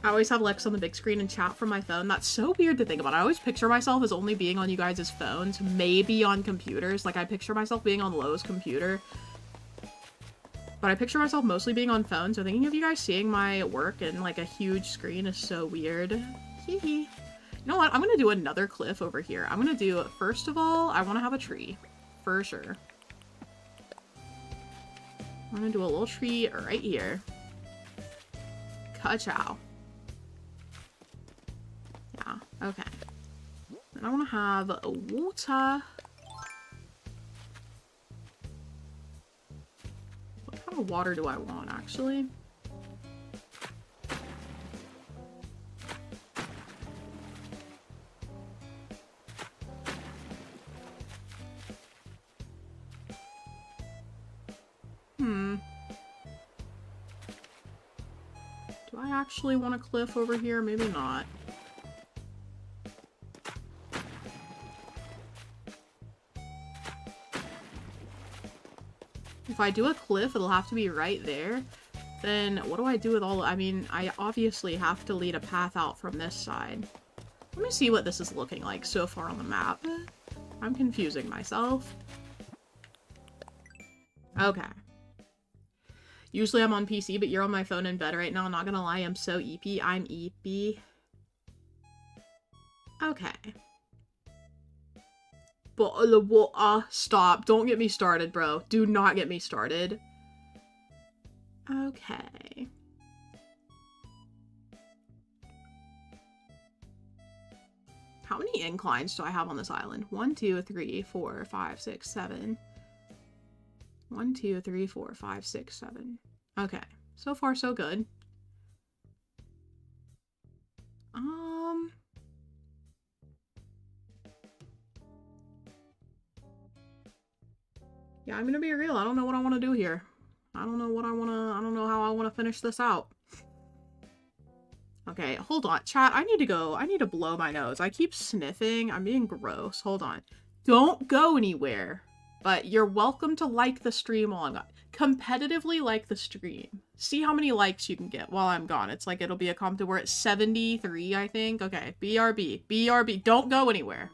I always have Lex on the big screen and chat from my phone. That's so weird to think about. I always picture myself as only being on you guys' phones, maybe on computers. Like, I picture myself being on Lowe's computer. But I picture myself mostly being on phones, so thinking of you guys seeing my work in, like, a huge screen is so weird. Hee hee. You know what? I'm gonna do another cliff over here. I'm gonna do, first of all, I want to have a tree. For sure. I'm gonna do a little tree right here. Ka-chow. Yeah, okay. And I want to have a water. What kind of water do I want, actually? Do I actually want a cliff over here? Maybe not. If I do a cliff, it'll have to be right there. Then what do I do with all... I mean, I obviously have to lead a path out from this side. Let me see what this is looking like so far on the map. I'm confusing myself. Okay. Usually I'm on PC, but you're on my phone in bed right now. I'm not gonna lie, I'm so eepy. I'm eepy. Okay. But stop. Don't get me started, bro. Do not get me started. Okay. How many inclines do I have on this island? 1, 2, 3, 4, 5, 6, 7. 1, 2, 3, 4, 5, 6, 7. Okay. So far, so good. Yeah, I'm gonna be real. I don't know what I want to do here. I don't know how I want to finish this out. Okay, hold on. Chat, I need to go. I need to blow my nose. I keep sniffing. I'm being gross. Hold on. Don't go anywhere. But you're welcome to like the stream while I'm gone. Competitively like the stream. See how many likes you can get while I'm gone. It's like it'll be a comp to we're at 73, I think. Okay, BRB. BRB. Don't go anywhere.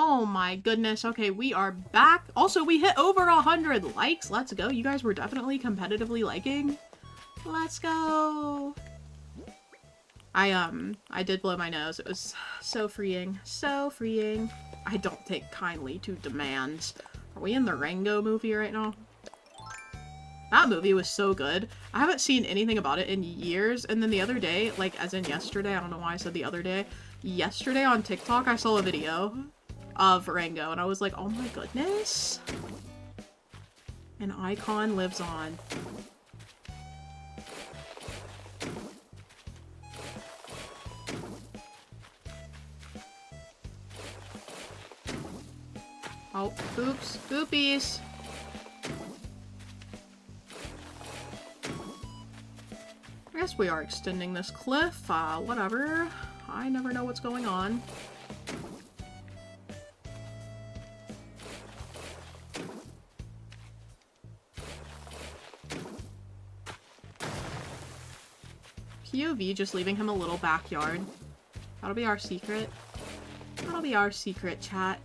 Oh my goodness. Okay, we are back. Also, we hit over 100 likes. Let's go. You guys were definitely competitively liking. Let's go. I did blow my nose. It was so freeing. So freeing. I don't take kindly to demands. Are we in the Rango movie right now? That movie was so good. I haven't seen anything about it in years, and then the other day, like, as in yesterday, I don't know why I said the other day, yesterday on TikTok, I saw a video of Rango, and I was like, oh my goodness. An icon lives on. Oh, oops, oopies. I guess we are extending this cliff, whatever. I never know what's going on. POV just leaving him a little backyard. That'll be our secret. That'll be our secret, chat.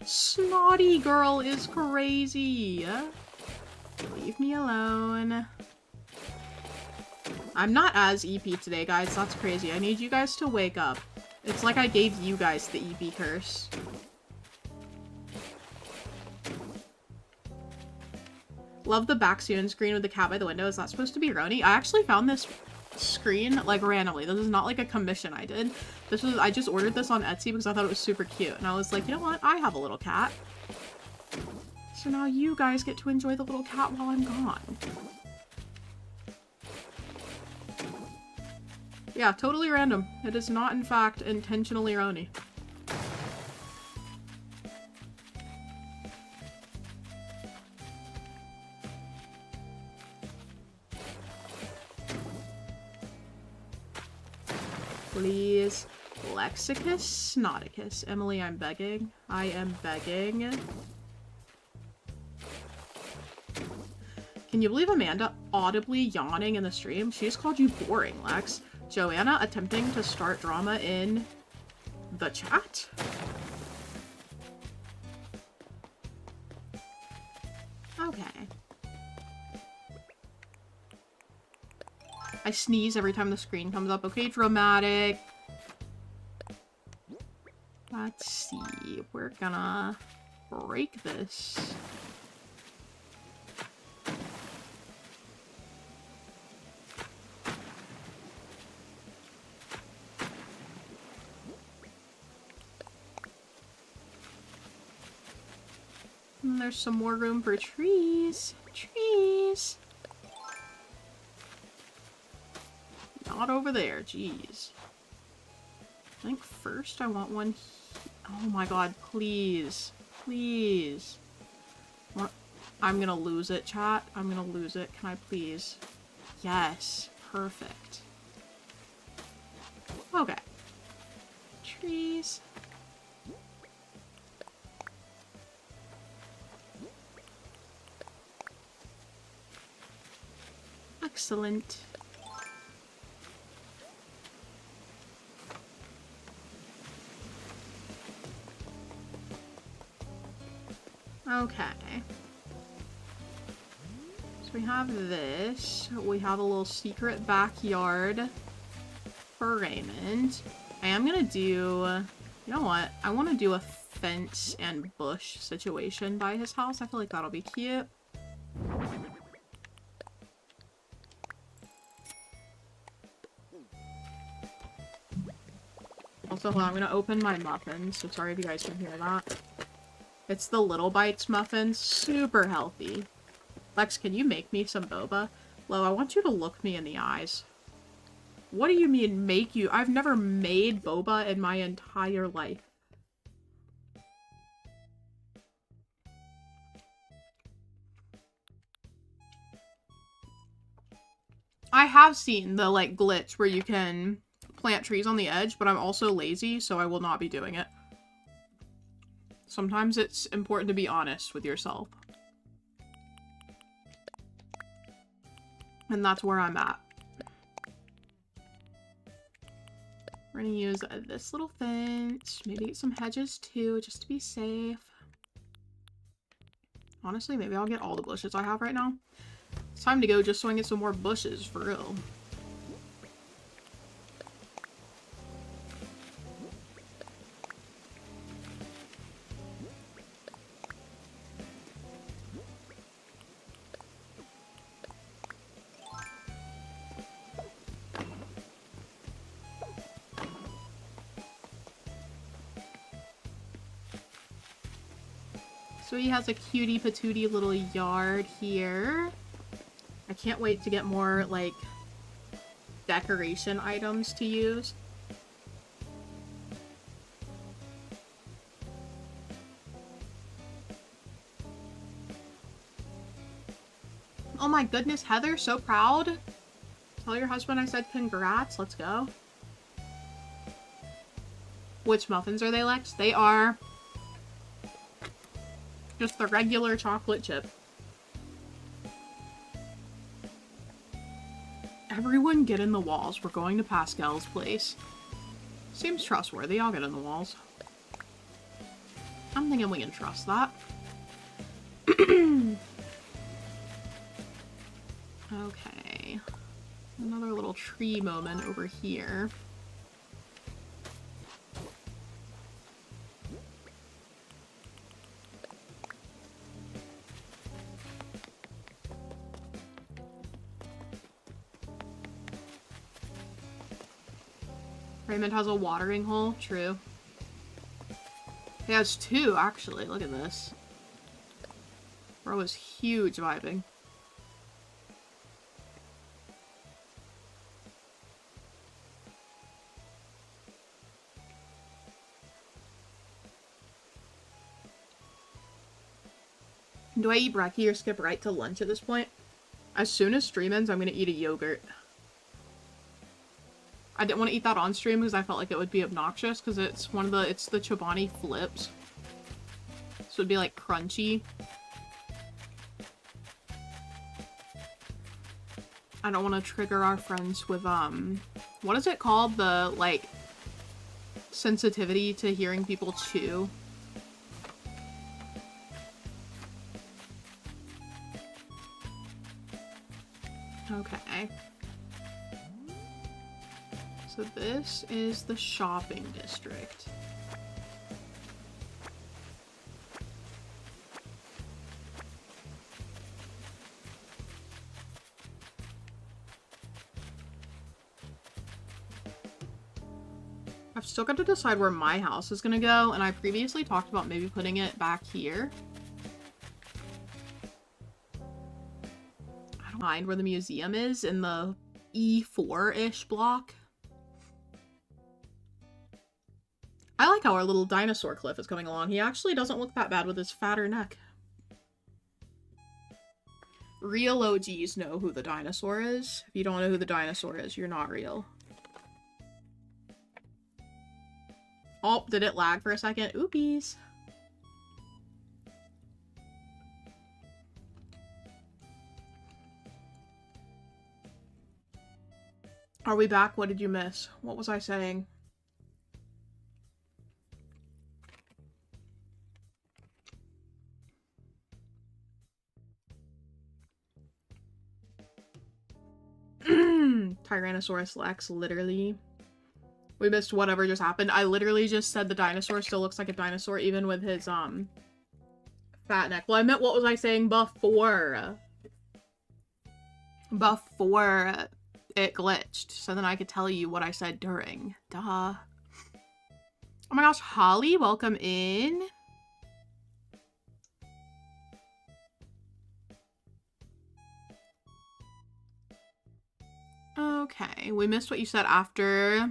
Snotty girl is crazy. Leave me alone. I'm not as EP today, guys. That's crazy. I need you guys to wake up. It's like I gave you guys the EP curse. Love the back screen with the cat by the window. Is that supposed to be Roni? I actually found this screen, like, randomly. This is not, like, a commission I did. This was, I just ordered this on Etsy because I thought it was super cute. And I was like, you know what? I have a little cat. So now you guys get to enjoy the little cat while I'm gone. Yeah, totally random. It is not, in fact, intentionally Roni. Please. Lexicus? Nauticus. Emily, I'm begging. I am begging. Can you believe Amanda audibly yawning in the stream? She just called you boring, Lex. Joanna attempting to start drama in the chat? Okay. I sneeze every time the screen comes up. Okay, dramatic. Let's see. We're gonna break this. And there's some more room for trees. Trees. Not over there, jeez. I think first I want one. Oh my god, please. Please. What? I'm gonna lose it, chat. I'm gonna lose it. Can I please? Yes. Perfect. Okay. Trees. Excellent. Okay. So we have this. We have a little secret backyard for Raymond. I am gonna do... You know what? I want to do a fence and bush situation by his house. I feel like that'll be cute. Also, hold on, I'm gonna open my muffins, so sorry if you guys can hear that. It's the Little Bites muffins. Super healthy. Lex, can you make me some boba? Lo, I want you to look me in the eyes. What do you mean, make you? I've never made boba in my entire life. I have seen the, like, glitch where you can plant trees on the edge, but I'm also lazy, so I will not be doing it. Sometimes it's important to be honest with yourself. And that's where I'm at. We're gonna use this little fence. Maybe get some hedges too, just to be safe. Honestly, maybe I'll get all the bushes I have right now. It's time to go just so I can get some more bushes, for real. So he has a cutie patootie little yard here. I can't wait to get more, like, decoration items to use. Oh my goodness, Heather, so proud. Tell your husband I said congrats. Let's go. Which muffins are they, Lex? They are just the regular chocolate chip. Everyone get in the walls. We're going to Pascal's place. Seems trustworthy. I'll get in the walls. I'm thinking we can trust that. Okay. Another little tree moment over here. Raymond has a watering hole. True. He has two, actually. Look at this. Bro is huge vibing. Do I eat brekkie or skip right to lunch at this point? As soon as stream ends, I'm gonna eat a yogurt. I didn't want to eat that on stream because I felt like it would be obnoxious because it's it's the Chobani flips. So it'd be like crunchy. I don't want to trigger our friends with, what is it called? The, like, sensitivity to hearing people chew. Okay. So this is the shopping district. I've still got to decide where my house is gonna go, and I previously talked about maybe putting it back here. I don't mind where the museum is, in the E4-ish block. I like how our little dinosaur cliff is coming along. He actually doesn't look that bad with his fatter neck. Real OGs know who the dinosaur is. If you don't know who the dinosaur is, you're not real. Oh, did it lag for a second? Oopies. Are we back? What did you miss? What was I saying? Tyrannosaurus Rex, literally. We missed whatever just happened. I literally just said the dinosaur still looks like a dinosaur, even with his, fat neck. Well, I meant what was I saying before? Before it glitched. So then I could tell you what I said during. Duh. Oh my gosh, Holly, welcome in. Okay, we missed what you said after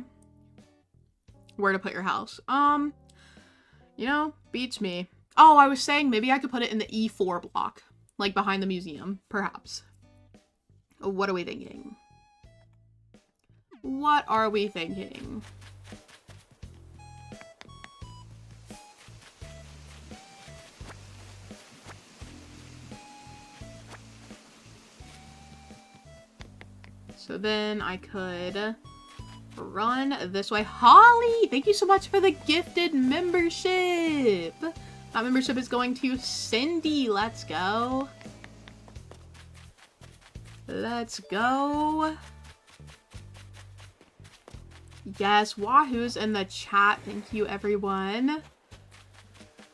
where to put your house. You know, beats me. Oh, I was saying maybe I could put it in the E4 block, like behind the museum, perhaps. What are we thinking? What are we thinking? So then I could run this way. Holly, thank you so much for the gifted membership. That membership is going to Cindy. Let's go. Let's go. Yes, Wahoo's in the chat. Thank you, everyone.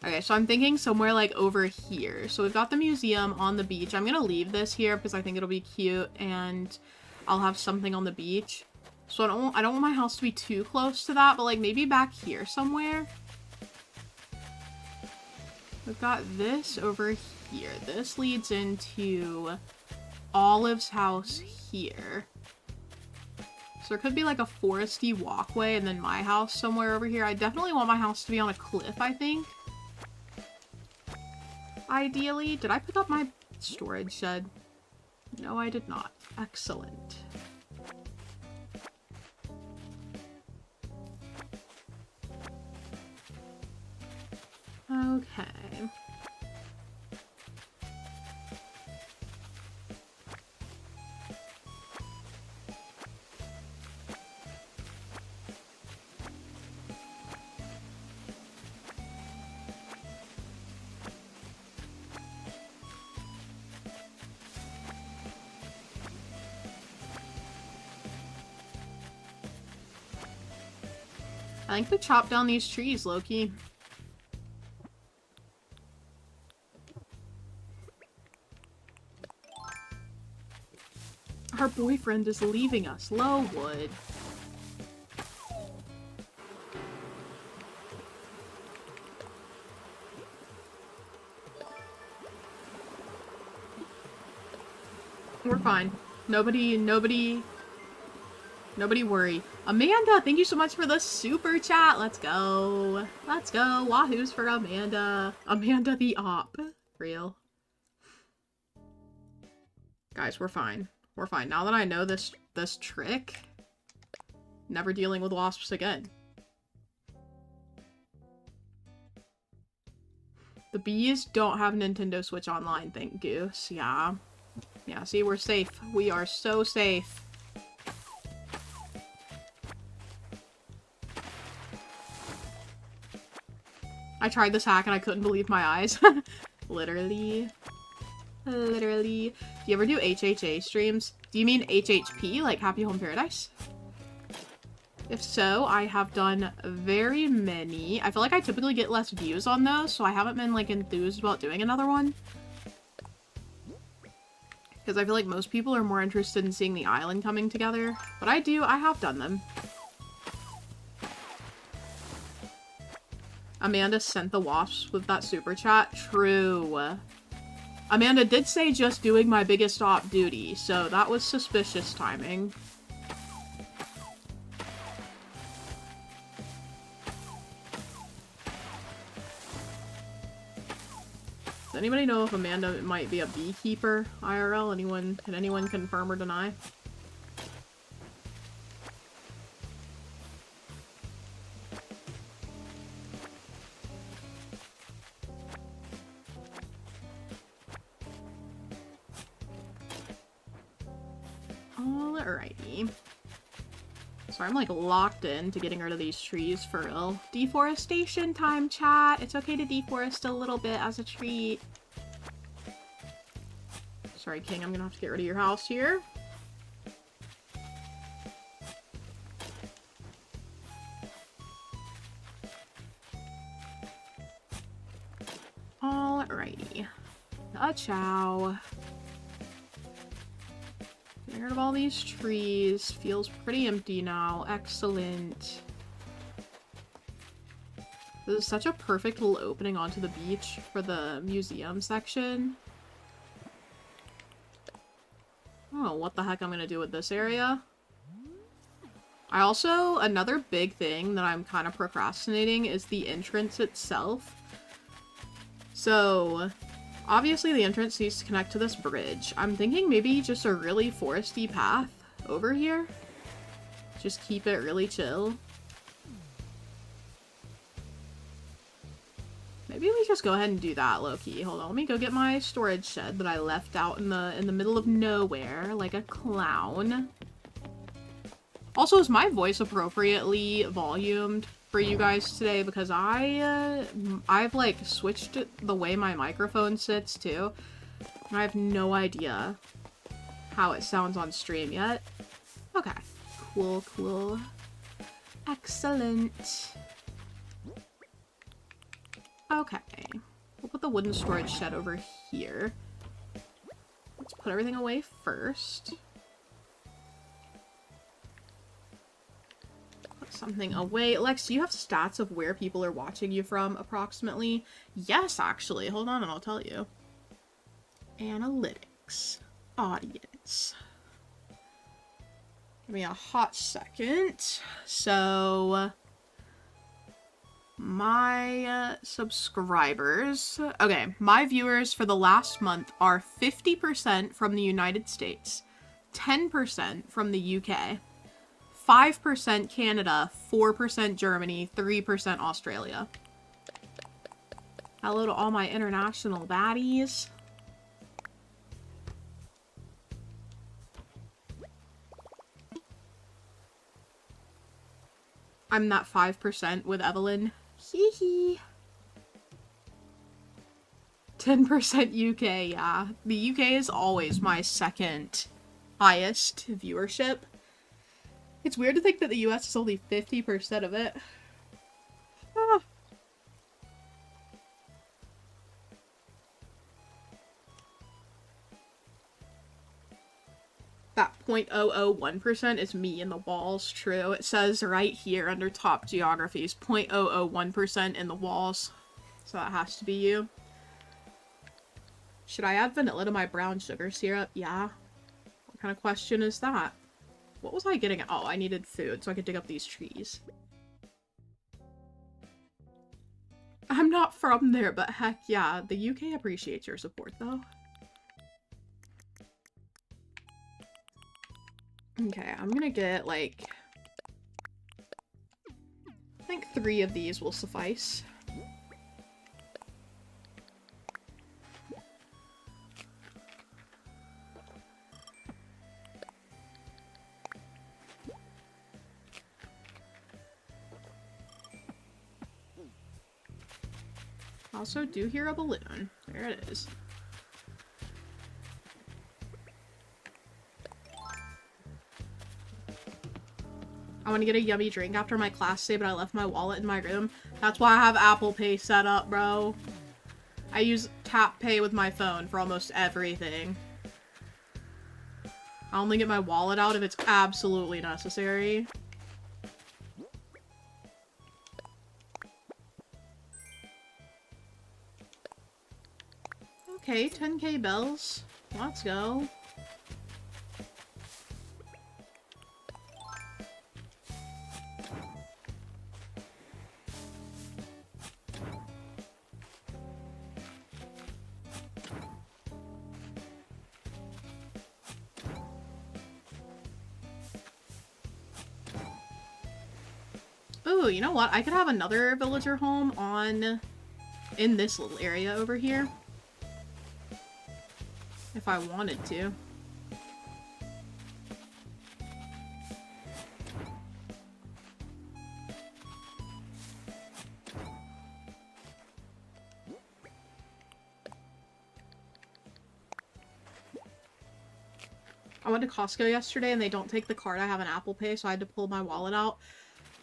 Okay, so I'm thinking somewhere like over here. So we've got the museum on the beach. I'm gonna leave this here because I think it'll be cute and I'll have something on the beach. So I don't want my house to be too close to that, but like maybe back here somewhere. We've got this over here. This leads into Olive's house here. So there could be like a foresty walkway and then my house somewhere over here. I definitely want my house to be on a cliff, I think. Ideally. Did I pick up my storage shed? No, I did not. Excellent. Okay. I think we chopped down these trees, Loki. Our boyfriend is leaving us. Lowood. We're fine. Nobody worry. Amanda, thank you so much for the super chat. Let's go. Let's go. Wahoo's for Amanda. Amanda the op. Real. Guys, we're fine. We're fine. Now that I know this trick, never dealing with wasps again. The bees don't have Nintendo Switch Online, thank Goose. Yeah. Yeah, see, we're safe. We are so safe. I tried this hack and I couldn't believe my eyes. Literally. Literally. Do you ever do HHA streams? Do you mean HHP, like Happy Home Paradise? If so, I have done very many. I feel like I typically get less views on those, so I haven't been, like, enthused about doing another one. Because I feel like most people are more interested in seeing the island coming together. But I have done them. Amanda sent the wasps with that super chat. True. Amanda did say just doing my biggest op duty, so that was suspicious timing. Does anybody know if Amanda might be a beekeeper IRL? Can anyone confirm or deny? Alrighty. So I'm like locked in to getting rid of these trees for real. Deforestation time, chat. It's okay to deforest a little bit as a treat. Sorry, King, I'm gonna have to get rid of your house here. Alrighty. Ciao. Getting rid of all these trees. Feels pretty empty now. Excellent. This is such a perfect little opening onto the beach for the museum section. I don't know what the heck I'm gonna do with this area. Another big thing that I'm kind of procrastinating is the entrance itself. So, obviously the entrance needs to connect to this bridge. I'm thinking maybe just a really foresty path over here. Just keep it really chill. Maybe we just go ahead and do that, low-key. Hold on, let me go get my storage shed that I left out in the middle of nowhere, like a clown. Also, is my voice appropriately volumed for you guys today? Because I've like switched the way my microphone sits too. And I have no idea how it sounds on stream yet. Okay. Cool, cool. Excellent. Okay. We'll put the wooden storage shed over here. Let's put everything away first. Put something away. Lex, do you have stats of where people are watching you from, approximately? Yes, actually. Hold on and I'll tell you. Analytics. Audience. Give me a hot second. So, my subscribers. Okay, my viewers for the last month are 50% from the United States, 10% from the UK, 5% Canada, 4% Germany, 3% Australia. Hello to all my international baddies. I'm that 5% with Evelyn. Hee hee. 10% UK, yeah. The UK is always my second highest viewership. It's weird to think that the US is only 50% of it. Ah. That 0.001% is me in the walls, true. It says right here under top geographies, 0.001% in the walls. So that has to be you. Should I add vanilla to my brown sugar syrup? Yeah. What kind of question is that? What was I getting at? Oh, I needed food so I could dig up these trees. I'm not from there, but heck yeah, the UK appreciates your support though. Okay, I'm gonna get, like, I think 3 of these will suffice. I also do hear a balloon. There it is. I want to get a yummy drink after my class today, but I left my wallet in my room. That's why I have Apple Pay set up, bro. I use Tap Pay with my phone for almost everything. I only get my wallet out if it's absolutely necessary. Okay, 10k bells. Let's go. Ooh, you know what? I could have another villager home in this little area over here. If I wanted to. I went to Costco yesterday and they don't take the card. I have an Apple Pay, so I had to pull my wallet out.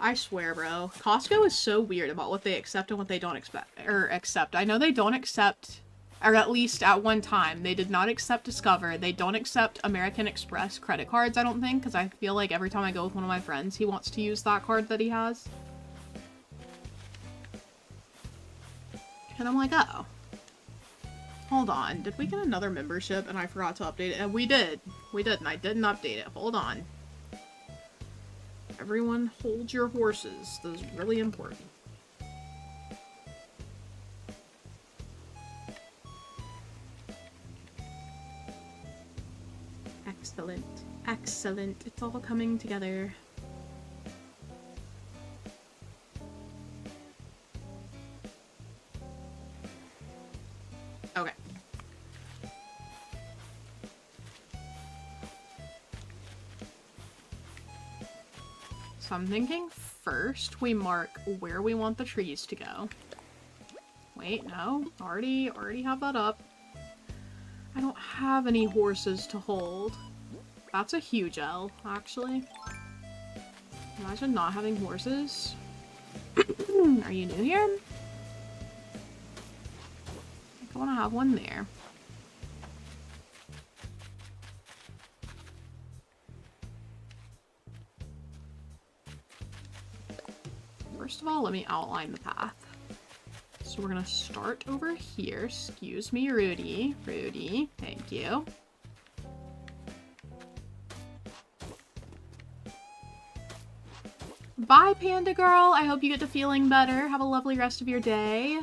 I swear, bro. Costco is so weird about what they accept and what they don't accept. I know they don't accept, or at least at one time, they did not accept Discover. They don't accept American Express credit cards, I don't think, because I feel like every time I go with one of my friends, he wants to use that card that he has. And I'm like, oh. Hold on. Did we get another membership and I forgot to update it? And we did. We did, and I didn't update it. Hold on. Everyone hold your horses. This is really important. Excellent. Excellent. It's all coming together. Okay. So I'm thinking first we mark where we want the trees to go. Wait, no. Already have that up. I don't have any horses to hold. That's a huge L, actually. Imagine not having horses. Are you new here? I want to have one there. First of all, let me outline the path. So we're gonna start over here. Excuse me, Rudy. Rudy, thank you. Bye, Panda Girl. I hope you get to feeling better. Have a lovely rest of your day.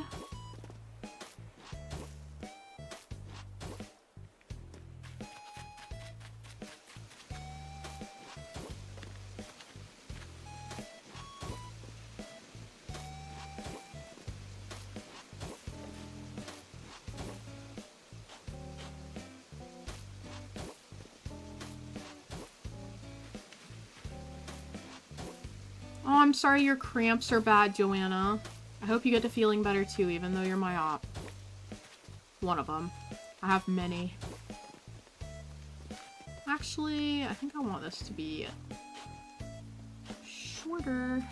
Oh, I'm sorry your cramps are bad, Joanna. I hope you get to feeling better too, even though you're my op. One of them. I have many. Actually, I think I want this to be shorter.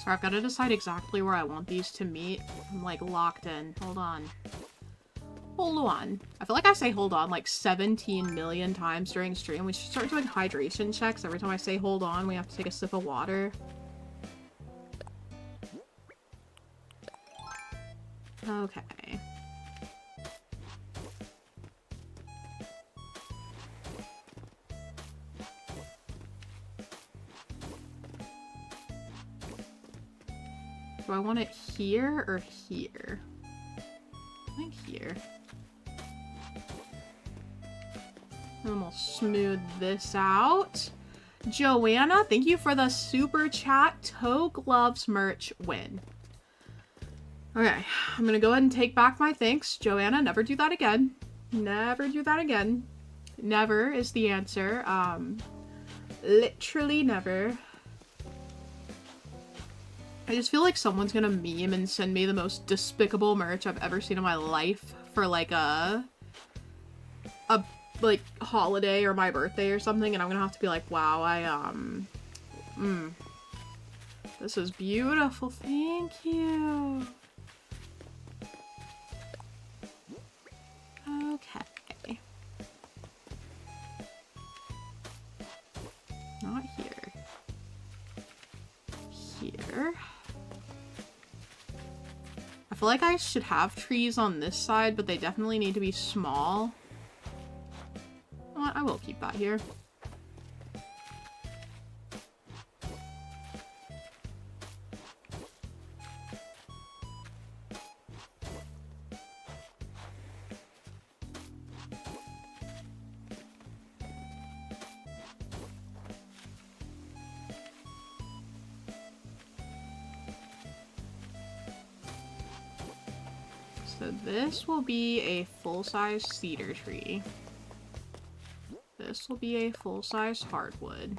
So I've got to decide exactly where I want these to meet. I'm like locked in. Hold on. Hold on. I feel like I say hold on like 17 million times during stream. We should start doing hydration checks. Every time I say hold on, we have to take a sip of water. Okay. Do I want it here or here? I think here. And we'll smooth this out. Joanna, thank you for the super chat. Toe Gloves merch win. Okay, I'm gonna go ahead and take back my thanks. Joanna, never do that again. Never do that again. Never is the answer. Literally never. I just feel like someone's gonna meme and send me the most despicable merch I've ever seen in my life for like a like holiday or my birthday or something, and I'm gonna have to be like, wow, this is beautiful, thank you. Okay. Not here. Here. I feel like I should have trees on this side, but they definitely need to be small. Well, I will keep that here. So this will be a full-size cedar tree. This will be a full-size hardwood.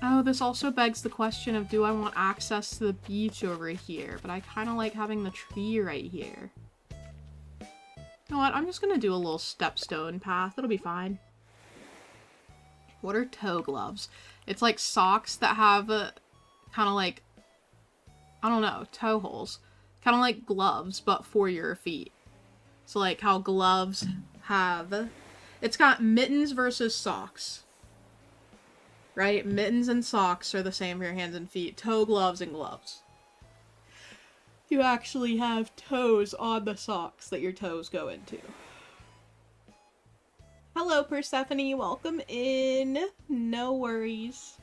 Oh, this also begs the question of, do I want access to the beach over here? But I kind of like having the tree right here. You know what? I'm just going to do a little stepstone path. It'll be fine. What are toe gloves? It's like socks that have kind of like, I don't know, toe holes. Kind of like gloves, but for your feet. So like how gloves have... It's got mittens versus socks. Right? Mittens and socks are the same for your hands and feet. Toe gloves and gloves. You actually have toes on the socks that your toes go into. Hello, Persephone. Welcome in. No worries.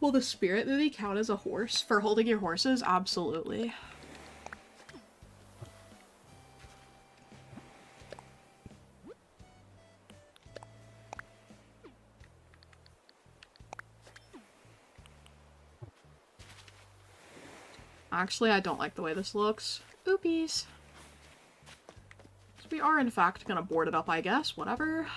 Will the spirit movie count as a horse for holding your horses? Absolutely. Actually, I don't like the way this looks. Oopies. So we are, in fact, gonna board it up, I guess. Whatever.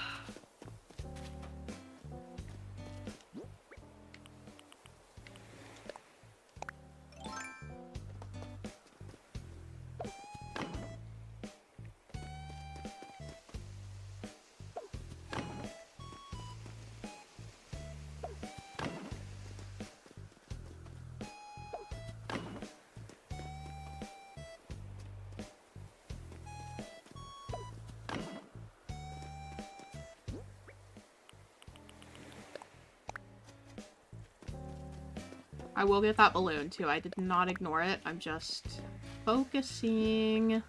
I will get that balloon, too. I did not ignore it. I'm just focusing.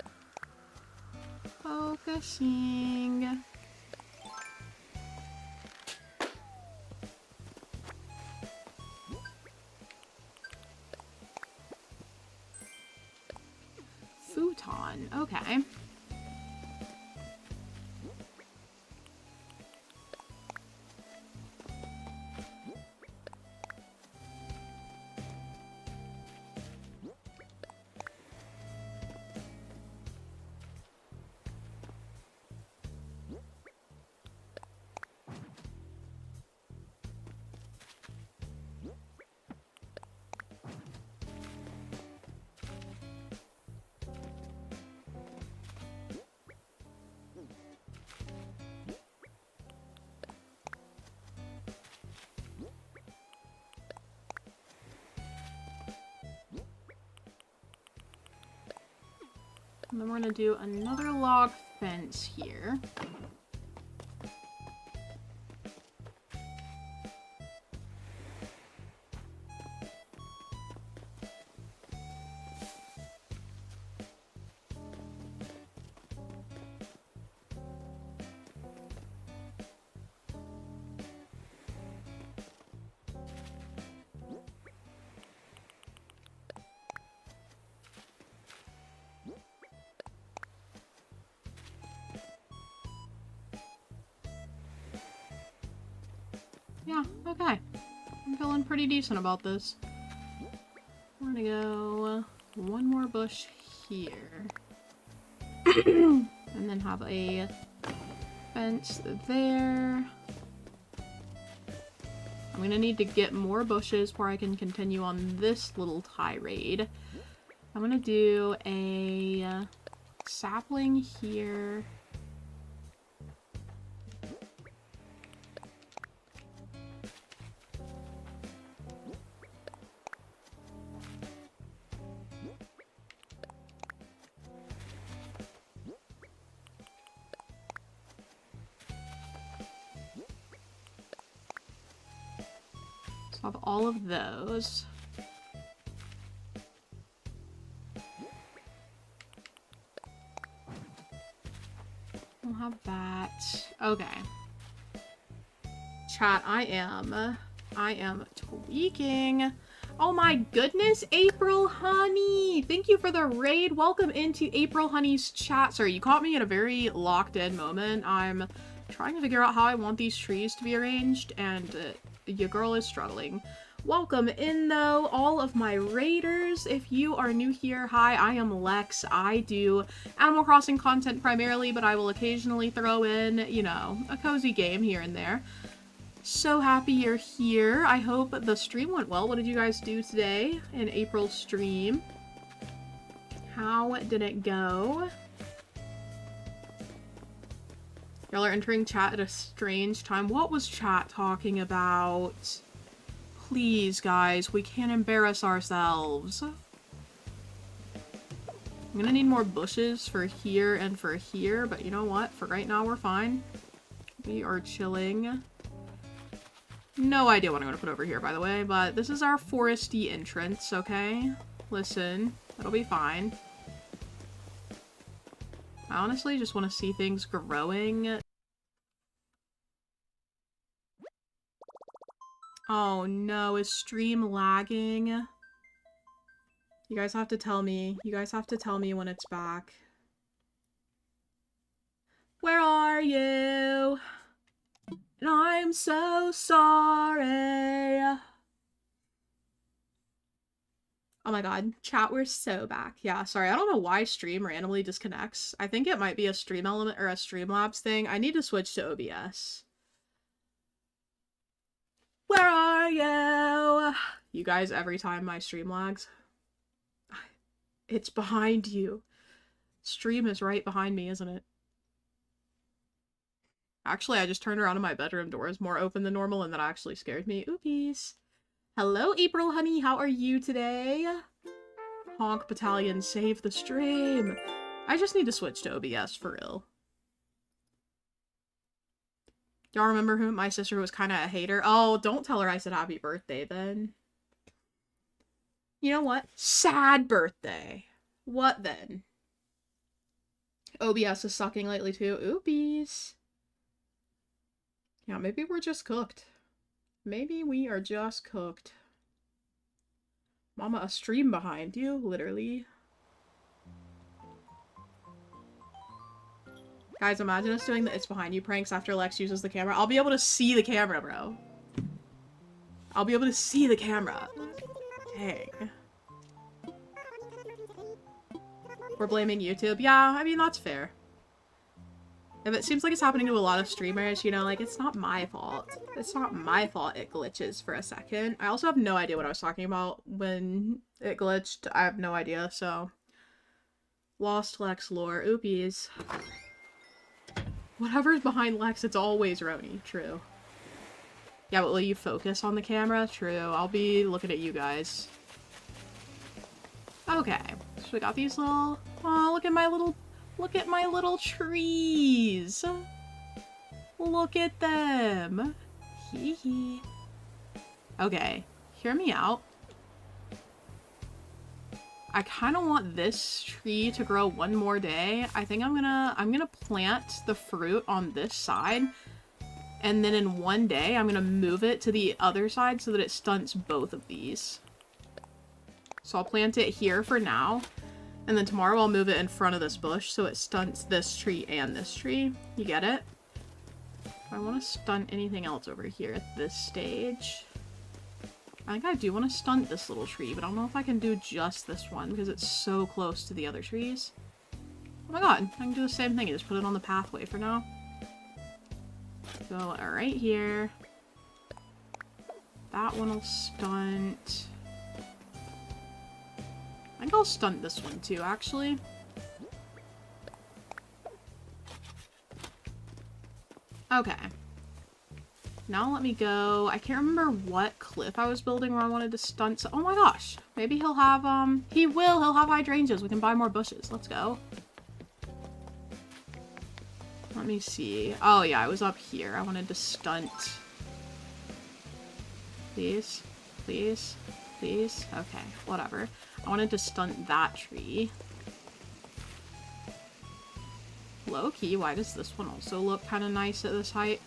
Focusing. Futon. Okay. And then we're gonna do another log fence here. Yeah, okay. I'm feeling pretty decent about this. We're gonna go one more bush here. And then have a fence there. I'm gonna need to get more bushes before I can continue on this little tirade. I'm gonna do a sapling here. Have all of those. We'll have that. Okay. Chat, I am tweaking. Oh my goodness, April Honey! Thank you for the raid. Welcome into April Honey's chat. Sorry, you caught me at a very locked in moment. I'm trying to figure out how I want these trees to be arranged, and your girl is struggling. Welcome in, though, all of my raiders. If you are new here, hi, I am Lex. I do Animal Crossing content primarily, but I will occasionally throw in, you know, a cozy game here and there. So happy you're here. I hope the stream went well. What did you guys do today in April's stream? How did it go? Y'all are entering chat at a strange time. What was chat talking about? Please, guys, we can't embarrass ourselves. I'm gonna need more bushes for here and for here, but you know what? For right now, we're fine. We are chilling. No idea what I'm gonna put over here, by the way, but this is our foresty entrance, okay? Listen, it'll be fine. I honestly just want to see things growing. Oh no, is stream lagging? You guys have to tell me. You guys have to tell me when it's back. Where are you? And I'm so sorry. Oh my god, chat, we're so back. Yeah, sorry, I don't know why stream randomly disconnects. I think it might be a stream element or a Streamlabs thing. I need to switch to OBS. Where are you? You guys, every time my stream lags, it's behind you. Stream is right behind me, isn't it? Actually, I just turned around and my bedroom door is more open than normal, and that actually scared me. Oopies. Hello, April, honey. How are you today? Honk Battalion, save the stream. I just need to switch to OBS for real. Y'all remember who my sister was kind of a hater? Oh, don't tell her I said happy birthday then. You know what? Sad birthday. What then? OBS is sucking lately too. Oopies. Yeah, maybe we're just cooked. Maybe we are just cooked. Mama, a stream behind you, literally. Guys, imagine us doing the It's Behind You pranks after Lex uses the camera. I'll be able to see the camera, bro. I'll be able to see the camera. Dang. We're blaming YouTube. Yeah, I mean, that's fair. If it seems like it's happening to a lot of streamers, you know, like, it's not my fault. It's not my fault it glitches for a second. I also have no idea what I was talking about when it glitched. I have no idea, so. Lost Lex lore. Oopies. Whatever's behind Lex, it's always Roni. True. Yeah, but will you focus on the camera? True. I'll be looking at you guys. Okay. So we got these little... Oh, look at my little trees. Look at them. Hee hee. Okay. Hear me out. I kind of want this tree to grow one more day. I think I'm gonna plant the fruit on this side, and then in one day I'm gonna move it to the other side so that it stunts both of these. So I'll plant it here for now, and then tomorrow I'll move it in front of this bush so it stunts this tree and this tree. You get it? I want to stunt anything else over here at this stage. I think I do want to stunt this little tree, but I don't know if I can do just this one because it's so close to the other trees. Oh my god, I can do the same thing and just put it on the pathway for now. Go right here. That one will stunt. I think I'll stunt this one too, actually. Okay. Now let me go. I can't remember what cliff I was building where I wanted to stunt. So, oh my gosh. Maybe he'll have, he'll have hydrangeas. We can buy more bushes. Let's go. Let me see. Oh yeah, I was up here. I wanted to stunt. Please. Please. Please. Okay, whatever. I wanted to stunt that tree. Low key, why does this one also look kind of nice at this height?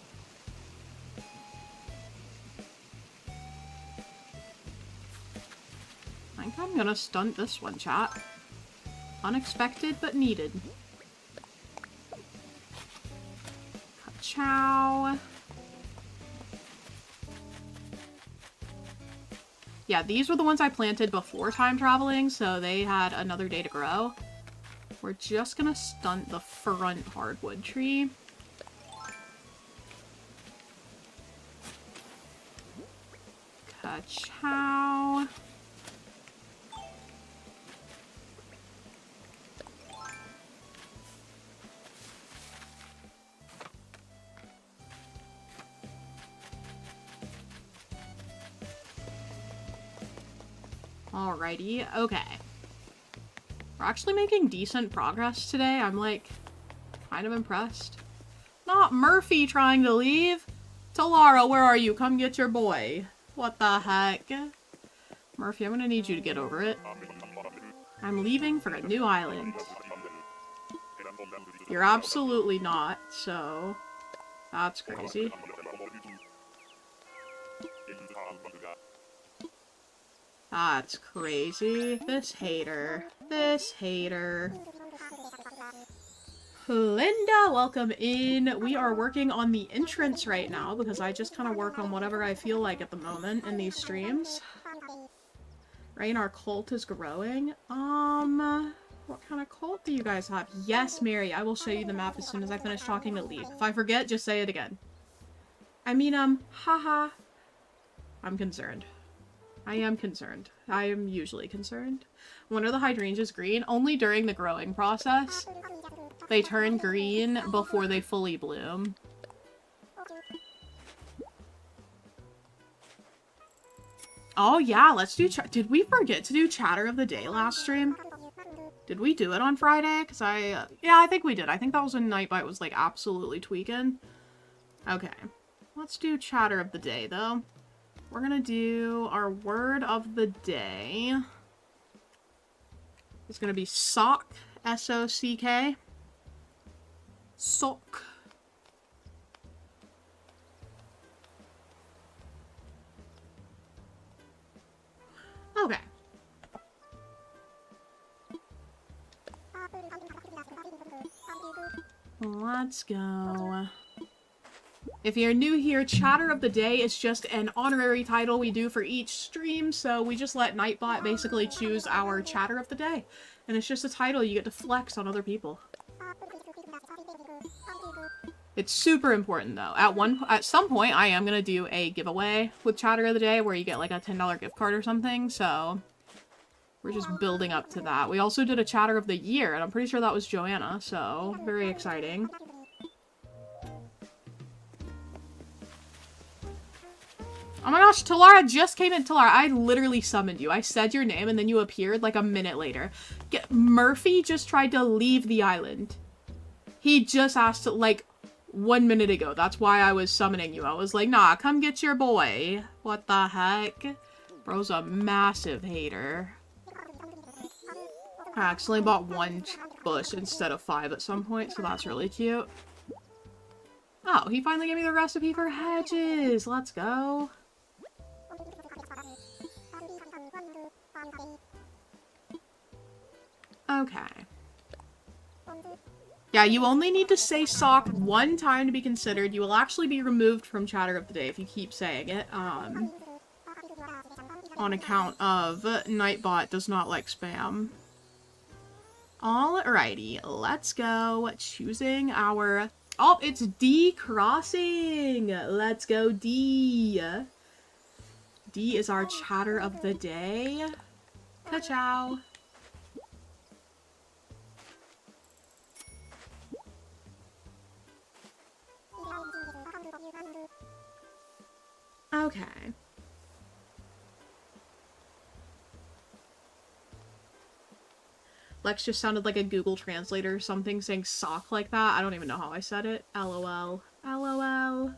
I think I'm gonna stunt this one, chat. Unexpected, but needed. Ka-chow. Yeah, these were the ones I planted before time traveling, so they had another day to grow. We're just gonna stunt the front hardwood tree. Ka-chow. Alrighty, okay. We're actually making decent progress today. I'm, like, kind of impressed. Not Murphy trying to leave. Talara, where are you? Come get your boy. What the heck? Murphy, I'm gonna need you to get over it. I'm leaving for a new island. You're absolutely not, so... That's crazy. That's crazy. This hater. This hater. Linda, welcome in. We are working on the entrance right now because I just kind of work on whatever I feel like at the moment in these streams. Right, our cult is growing. What kind of cult do you guys have? Yes, Mary, I will show you the map as soon as I finish talking to Lee. If I forget, just say it again. I mean, haha. I'm concerned. I am concerned. I am usually concerned. When are the hydrangeas green? Only during the growing process. They turn green before they fully bloom. Oh yeah, let's do did we forget to do chatter of the day last stream? Did we do it on Friday? Because yeah, I think we did. I think that was when Nightbite was like absolutely tweaking. Okay. Let's do chatter of the day though. We're gonna do our word of the day. It's gonna be sock. S-O-C-K. Sock. Okay. Let's go. If you're new here, Chatter of the Day is just an honorary title we do for each stream, so we just let Nightbot basically choose our Chatter of the Day. And it's just a title you get to flex on other people. It's super important though. At some point, I am gonna do a giveaway with Chatter of the Day where you get like a $10 gift card or something, so we're just building up to that. We also did a Chatter of the Year, and I'm pretty sure that was Joanna, so very exciting. Oh my gosh, Talara just came in. Talara, I literally summoned you. I said your name and then you appeared like a minute later. Murphy just tried to leave the island. He just asked to, like, 1 minute ago. That's why I was summoning you. I was like, nah, come get your boy. What the heck? Bro's a massive hater. I accidentally bought 1 bush instead of 5 at some point, so that's really cute. Oh, he finally gave me the recipe for hedges. Let's go. Okay. Yeah, you only need to say sock 1 time to be considered. You will actually be removed from Chatter of the Day if you keep saying it. On account of Nightbot does not like spam. Alrighty, let's go. Choosing our... Oh, it's D crossing! Let's go, D. D is our Chatter of the Day. Ka-chow. Okay. Lex just sounded like a Google Translator or something saying sock like that. I don't even know how I said it. LOL. LOL.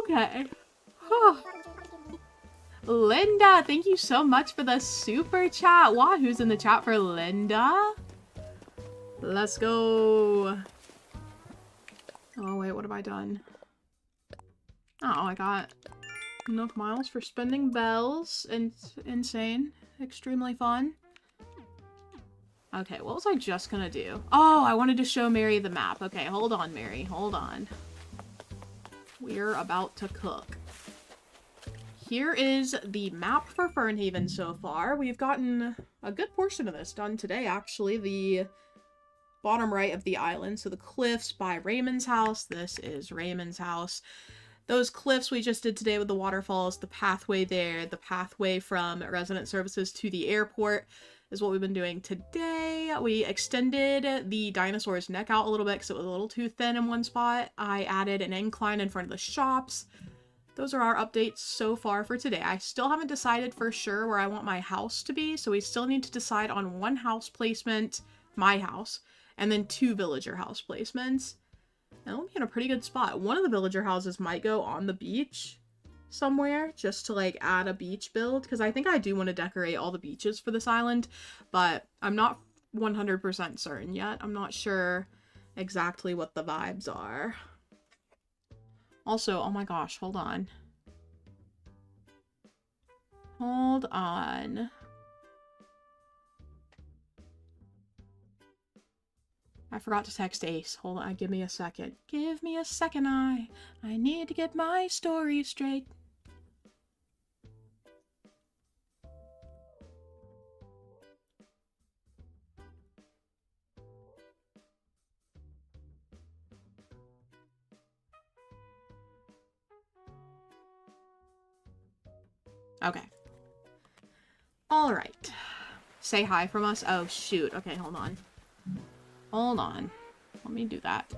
Okay. Linda, thank you so much for the super chat. Wow, who's in the chat for Linda? Let's go. Oh, wait, what have I done? Oh, I got enough miles for spending bells. And insane. Extremely fun. Okay, what was I just gonna do? Oh, I wanted to show Mary the map. Okay, hold on, Mary. Hold on. We're about to cook. Here is the map for Fernhaven so far. We've gotten a good portion of this done today, actually. The bottom right of the island. So the cliffs by Raymond's house. This is Raymond's house. Those cliffs we just did today with the waterfalls, the pathway there, the pathway from resident services to the airport is what we've been doing today. We extended the dinosaur's neck out a little bit because it was a little too thin in one spot. I added an incline in front of the shops. Those are our updates so far for today. I still haven't decided for sure where I want my house to be, so we still need to decide on one house placement, my house, and then 2 villager house placements. And we'll be in a pretty good spot. One of the villager houses might go on the beach somewhere, just to like add a beach build, because I think I do want to decorate all the beaches for this island, but I'm not 100% certain yet. I'm not sure exactly what the vibes are. Also, oh my gosh, hold on. Hold on. I forgot to text Ace. Hold on, give me a second. Give me a second, I need to get my story straight. Okay. All right. Say hi from us. Oh, shoot. Okay, hold on. Hold on. Let me do that.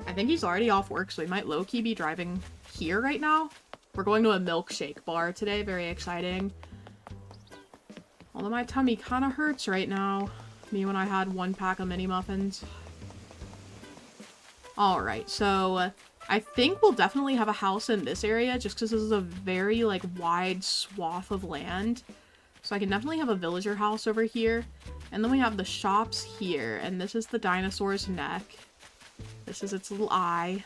I think he's already off work, so he might low-key be driving here right now. We're going to a milkshake bar today. Very exciting. Although my tummy kind of hurts right now. Me when I had 1 pack of mini muffins. Alright, so I think we'll definitely have a house in this area just because this is a very, like, wide swath of land. So I can definitely have a villager house over here. And then we have the shops here. And this is the dinosaur's neck. This is its little eye.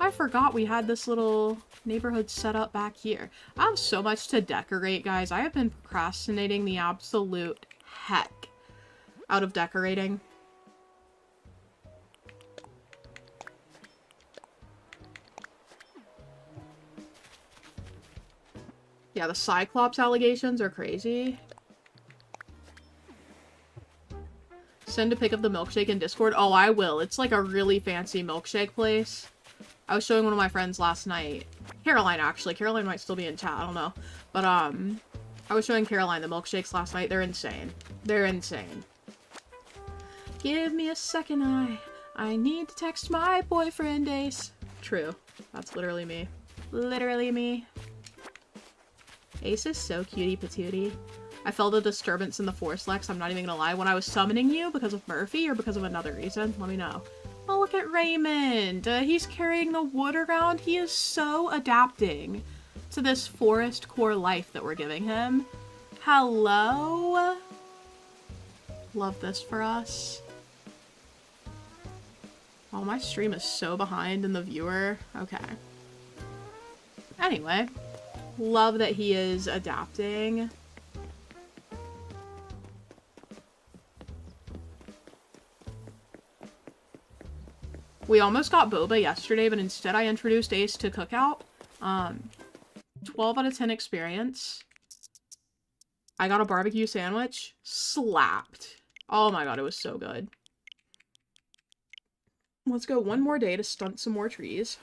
I forgot we had this little neighborhood set up back here. I have so much to decorate, guys. I have been procrastinating the absolute heck out of decorating. Yeah, the Cyclops allegations are crazy. Send a pic of the milkshake in Discord. Oh, I will. It's like a really fancy milkshake place. I was showing one of my friends last night. Caroline, actually. Caroline might still be in chat. I don't know. But, I was showing Caroline the milkshakes last night. They're insane. They're insane. Give me a second, I need to text my boyfriend, Ace. True. That's literally me. Literally me. Ace is so cutie patootie. I felt a disturbance in the force, Lex. I'm not even gonna lie. When I was summoning you because of Murphy or because of another reason, let me know. Oh, look at Raymond. He's carrying the wood around. He is so adapting to this forest core life that we're giving him. Hello? Love this for us. Oh, my stream is so behind in the viewer. Okay. Anyway. Love that he is adapting. We almost got boba yesterday, but instead I introduced Ace to Cookout. 12 out of 10 experience. I got a barbecue sandwich. Slapped. Oh my god, it was so good. Let's go one more day to stunt some more trees.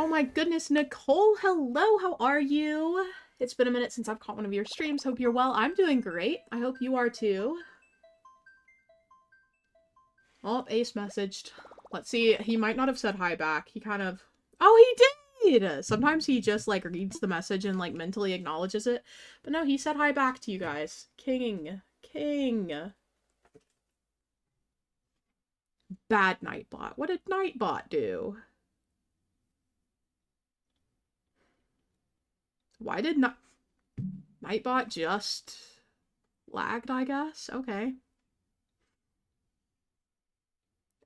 Oh my goodness, Nicole, hello, how are you? It's been a minute since I've caught one of your streams. Hope you're well. I'm doing great. I hope you are too. Oh, Ace messaged. Let's see, he might not have said hi back. He kind of... Oh, he did! Sometimes he just, like, reads the message and, like, mentally acknowledges it. But no, he said hi back to you guys. King. Bad Nightbot. What did Nightbot do? Why did Nightbot just lagged, I guess? Okay.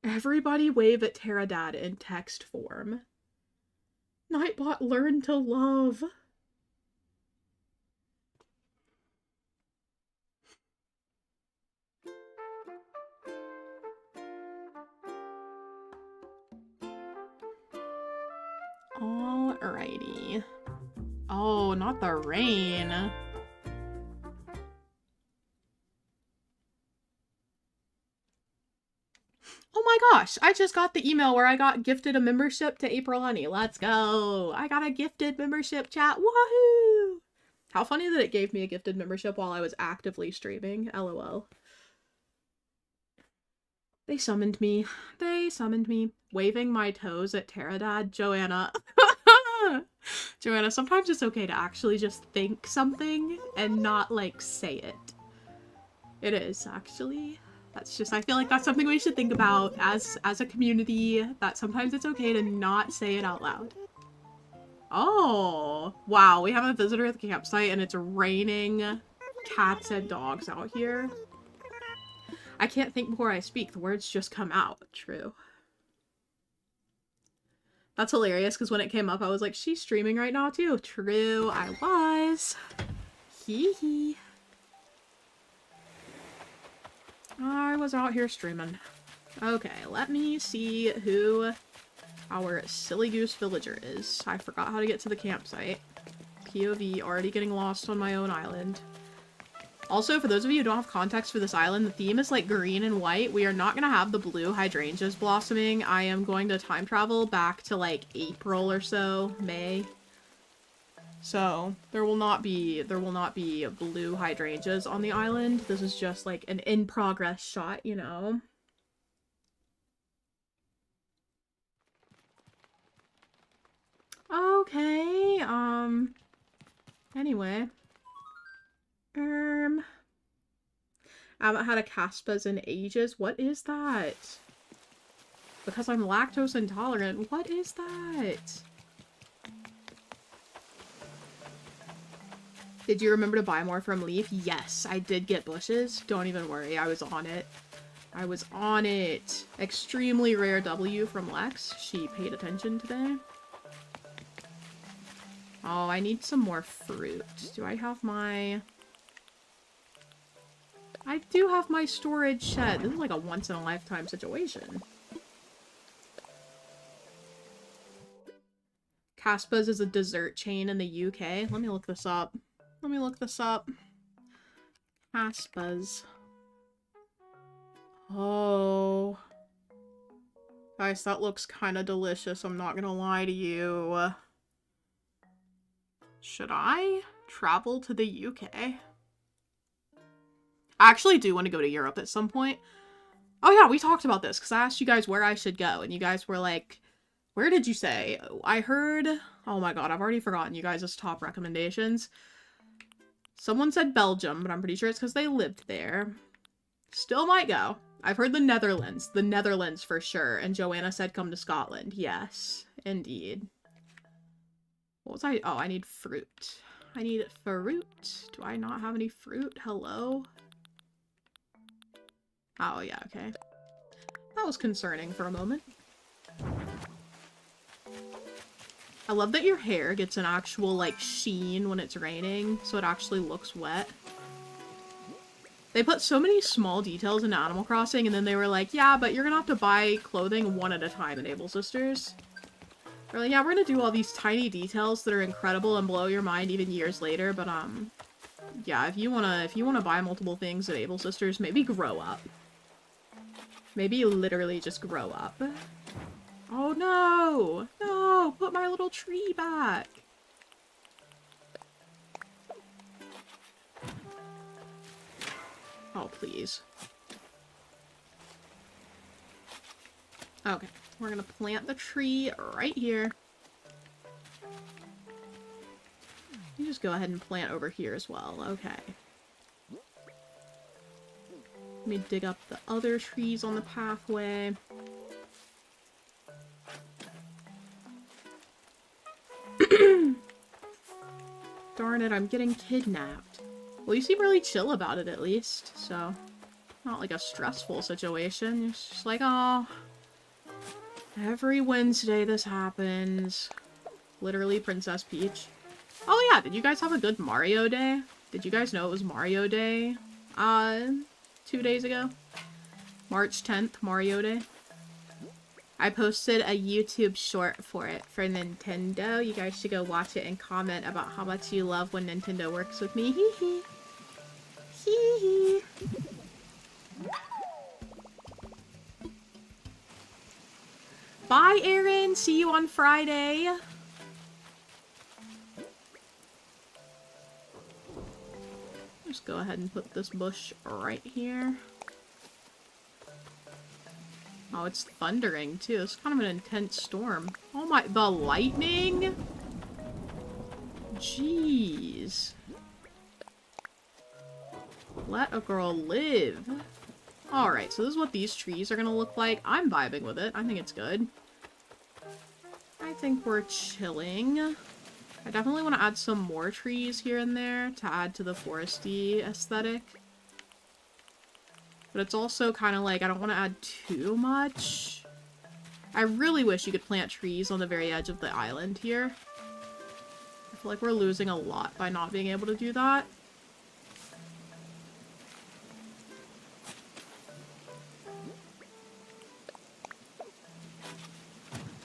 Everybody wave at Terradad in text form. Nightbot learn to love. Alrighty. Oh, not the rain. Oh my gosh, I just got the email where I got gifted a membership to April Honey. Let's go. I got a gifted membership, chat. Woohoo! How funny that it gave me a gifted membership while I was actively streaming. LOL. They summoned me. They summoned me. Waving my toes at Terradad. Joanna. Joanna, sometimes it's okay to actually just think something and not, like, say it. It is, actually. That's just, I feel like that's something we should think about as a community, that sometimes it's okay to not say it out loud. Oh, wow, we have a visitor at the campsite and it's raining cats and dogs out here. I can't think before I speak, the words just come out. True. That's hilarious, because when it came up, I was like, she's streaming right now too. True, I was. Hee hee. I was out here streaming. Okay, let me see who our silly goose villager is. I forgot how to get to the campsite. POV, already getting lost on my own island. Also, for those of you who don't have context for this island, the theme is like green and white. We are not going to have the blue hydrangeas blossoming. I am going to time travel back to like April or so, May. So there will not be blue hydrangeas on the island. This is just like an in progress shot, you know. Okay, anyway. I haven't had a Caspas in ages. What is that? Because I'm lactose intolerant. What is that? Did you remember to buy more from Leaf? Yes, I did get bushes. Don't even worry. I was on it. I was on it. Extremely rare W from Lex. She paid attention today. Oh, I need some more fruit. Do I have my... I do have my storage shed. This is like a once-in-a-lifetime situation. Caspas is a dessert chain in the UK. Let me look this up. Let me look this up. Caspas. Oh. Guys, that looks kind of delicious. I'm not gonna lie to you. Should I travel to the UK? I actually do want to go to Europe at some point. Oh yeah, we talked about this because I asked you guys where I should go and you guys were like, where did you say? I heard, oh my god, I've already forgotten you guys' top recommendations. Someone said Belgium, but I'm pretty sure it's because they lived there. Still might go. I've heard the Netherlands for sure. And Joanna said come to Scotland. Yes, indeed. What was I? Oh, I need fruit. I need fruit. Do I not have any fruit? Hello? Oh, yeah, okay. That was concerning for a moment. I love that your hair gets an actual, like, sheen when it's raining, so it actually looks wet. They put so many small details into Animal Crossing, and then they were like, yeah, but you're gonna have to buy clothing one at a time in Able Sisters. They're like, yeah, we're gonna do all these tiny details that are incredible and blow your mind even years later, but, yeah, if you wanna buy multiple things at Able Sisters, maybe grow up. Maybe literally just grow up. Oh no! No! Put my little tree back! Oh, please. Okay, we're gonna plant the tree right here. You just go ahead and plant over here as well. Okay. Let me dig up the other trees on the pathway. Darn it, I'm getting kidnapped. Well, you seem really chill about it at least, so not like a stressful situation. It's just like, oh, every Wednesday this happens. Literally Princess Peach. Oh yeah, did you guys have a good Mario Day? Did you guys know it was Mario Day 2 days ago? March 10th, Mario Day. I posted a YouTube short for it for Nintendo. You guys should go watch it and comment about how much you love when Nintendo works with me. Hee hee. Hee hee. Bye, Aaron. See you on Friday. Just go ahead and put this bush right here. Oh, it's thundering too. It's kind of an intense storm. Oh my, the lightning? Jeez. Let a girl live. Alright, so this is what these trees are gonna look like. I'm vibing with it. I think it's good. I think we're chilling. I definitely want to add some more trees here and there to add to the foresty aesthetic. But it's also kind of like, I don't want to add too much. I really wish you could plant trees on the very edge of the island here. I feel like we're losing a lot by not being able to do that.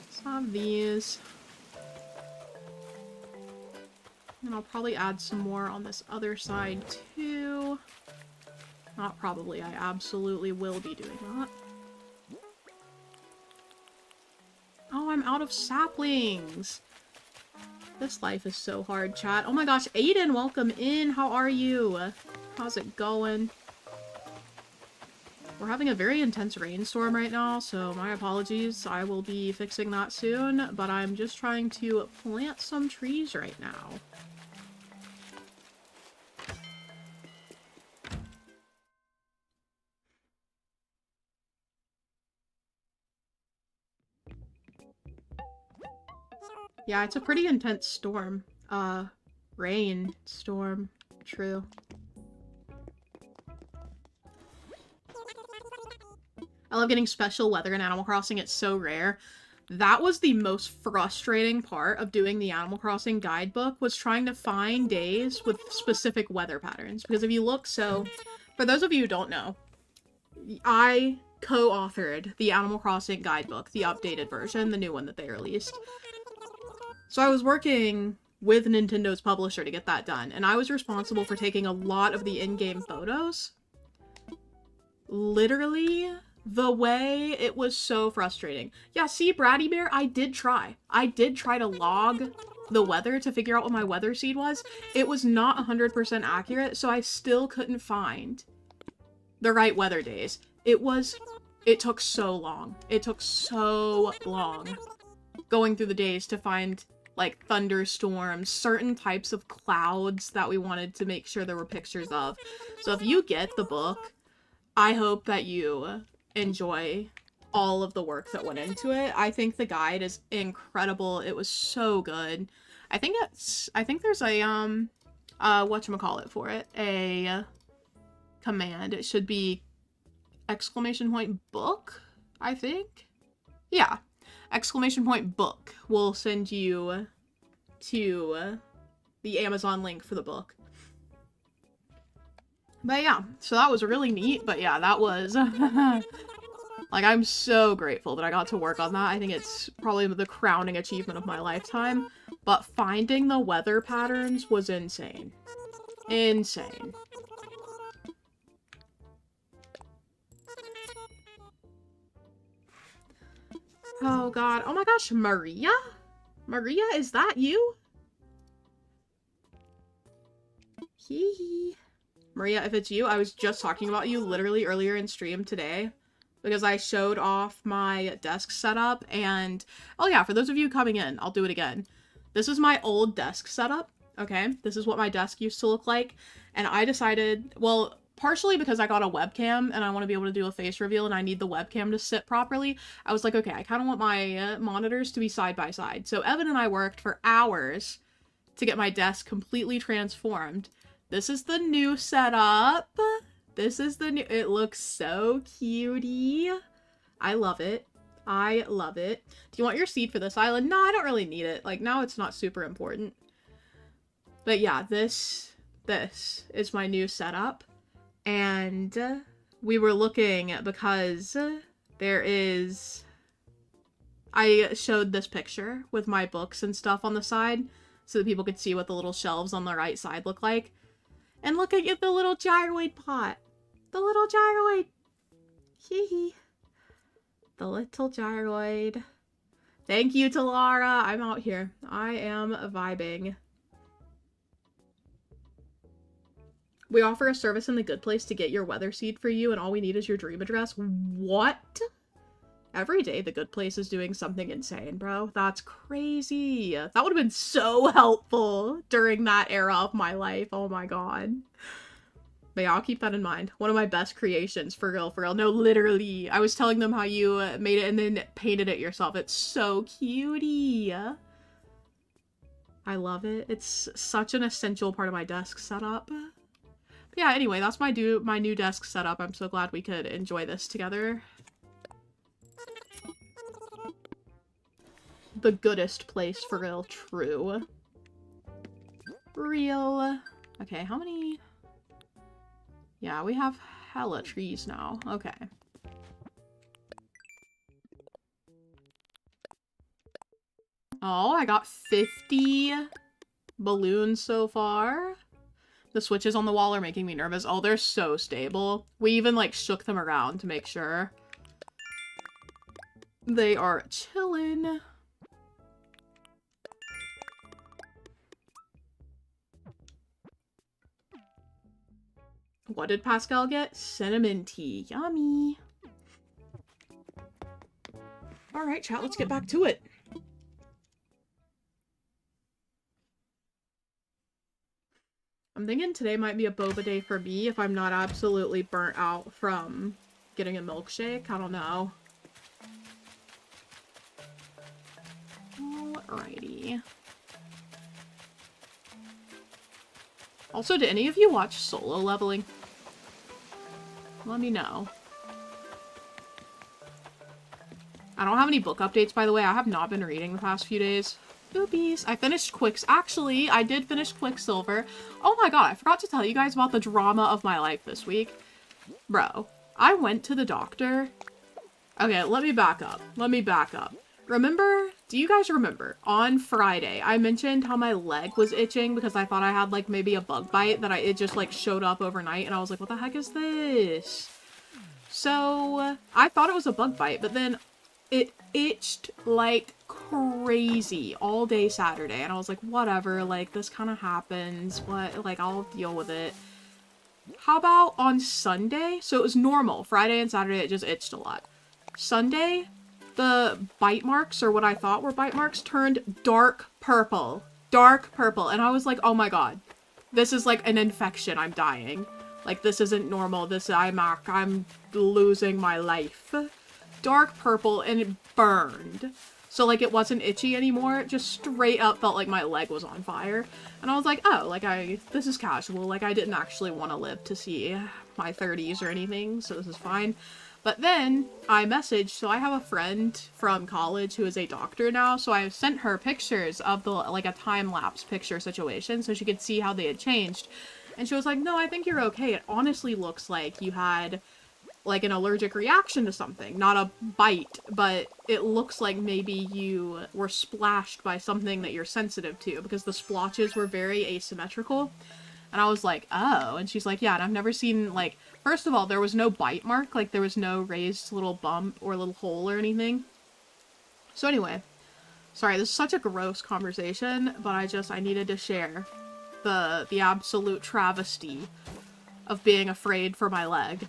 Let's have these. And I'll probably add some more on this other side too. Not probably, I absolutely will be doing that. Oh, I'm out of saplings! This life is so hard, chat. Oh my gosh, Aiden, welcome in! How are you? How's it going? We're having a very intense rainstorm right now, so my apologies. I will be fixing that soon, but I'm just trying to plant some trees right now. Yeah, it's a pretty intense storm. Rain storm. True. I love getting special weather in Animal Crossing. It's so rare. That was the most frustrating part of doing the Animal Crossing guidebook, was trying to find days with specific weather patterns. Because if you look, so, for those of you who don't know, I co-authored the Animal Crossing guidebook, the updated version, the new one that they released. So I was working with Nintendo's publisher to get that done, and I was responsible for taking a lot of the in-game photos. Literally, the way it was so frustrating. Yeah, see, Bratty Bear, I did try. I did try to log the weather to figure out what my weather seed was. It was not 100% accurate, so I still couldn't find the right weather days. It took so long. It took so long going through the days to find, like, thunderstorms, certain types of clouds that we wanted to make sure there were pictures of. So if you get the book, I hope that you enjoy all of the work that went into it. I think the guide is incredible. It was so good. I think there's a, whatchamacallit for it, a command. It should be !book, I think? Yeah. !book will send you to the Amazon link for the book. But yeah, so that was really neat, but yeah, that was, like, I'm so grateful that I got to work on that. I think it's probably the crowning achievement of my lifetime, but finding the weather patterns was insane. Insane. Oh god, oh my gosh, Maria? Maria, is that you? Hee hee. Maria, if it's you, I was just talking about you literally earlier in stream today, because I showed off my desk setup, and oh yeah, for those of you coming in, I'll do it again. This is my old desk setup, okay? This is what my desk used to look like, and I decided, well, partially because I got a webcam and I want to be able to do a face reveal and I need the webcam to sit properly, I was like, okay, I kind of want my monitors to be side by side. So Evan and I worked for hours to get my desk completely transformed. This is the new setup. This is the new, it looks so cutie. I love it. I love it. Do you want your seed for this island? No, I don't really need it. Like, now it's not super important. But yeah, this is my new setup. And we were looking because there is I showed this picture with my books and stuff on the side so that people could see what the little shelves on the right side look like. And look at the little gyroid pot. The little gyroid. Hee hee. The little gyroid. Thank you to Lara. I'm out here. I am vibing. We offer a service in the Good Place to get your weather seed for you, and all we need is your dream address. What? Every day the Good Place is doing something insane, bro. That's crazy. That would have been so helpful during that era of my life. Oh my god. But yeah, I'll keep that in mind. One of my best creations, for real, for real. No, literally. I was telling them how you made it and then painted it yourself. It's so cutie. I love it. It's such an essential part of my desk setup. But yeah, anyway, that's my new desk setup. I'm so glad we could enjoy this together. The goodest place, for real. True. Real. Okay, how many... Yeah, we have hella trees now. Okay. Oh, I got 50 balloons so far. The switches on the wall are making me nervous. Oh, they're so stable. We even, like, shook them around to make sure. They are chillin'. What did Pascal get? Cinnamon tea. Yummy. Alright, chat, let's get back to it. I'm thinking today might be a boba day for me if I'm not absolutely burnt out from getting a milkshake. I don't know. Alrighty. Also, did any of you watch Solo Leveling? Let me know. I don't have any book updates, by the way. I have not been reading the past few days. Boobies. I finished Actually, I did finish Quicksilver. Oh my god, I forgot to tell you guys about the drama of my life this week. Bro, I went to the doctor. Okay, let me back up. Remember, do you guys remember, on Friday, I mentioned how my leg was itching because I thought I had, like, maybe a bug bite that it just, like, showed up overnight, and I was like, what the heck is this? So, I thought it was a bug bite, but then it itched like crazy all day Saturday, and I was like, whatever, like, this kind of happens, what, like, I'll deal with it. How about on Sunday? So it was normal. Friday and Saturday, it just itched a lot. Sunday, the bite marks, or what I thought were bite marks, turned dark purple. Dark purple. And I was like, oh my god. This is like an infection. I'm dying. Like, this isn't normal. I'm losing my life. Dark purple, and it burned. So, like, it wasn't itchy anymore. It just straight up felt like my leg was on fire. And I was like, oh, like, this is casual. Like, I didn't actually want to live to see my 30s or anything, so this is fine. But then I messaged, so I have a friend from college who is a doctor now, so I sent her pictures of the, like, a time-lapse picture situation so she could see how they had changed. And she was like, no, I think you're okay. It honestly looks like you had, like, an allergic reaction to something. Not a bite, but it looks like maybe you were splashed by something that you're sensitive to, because the splotches were very asymmetrical. And I was like, oh. And she's like, yeah, and I've never seen, like, first of all, there was no bite mark. Like, there was no raised little bump or little hole or anything. So anyway, sorry, this is such a gross conversation, but I needed to share the absolute travesty of being afraid for my leg.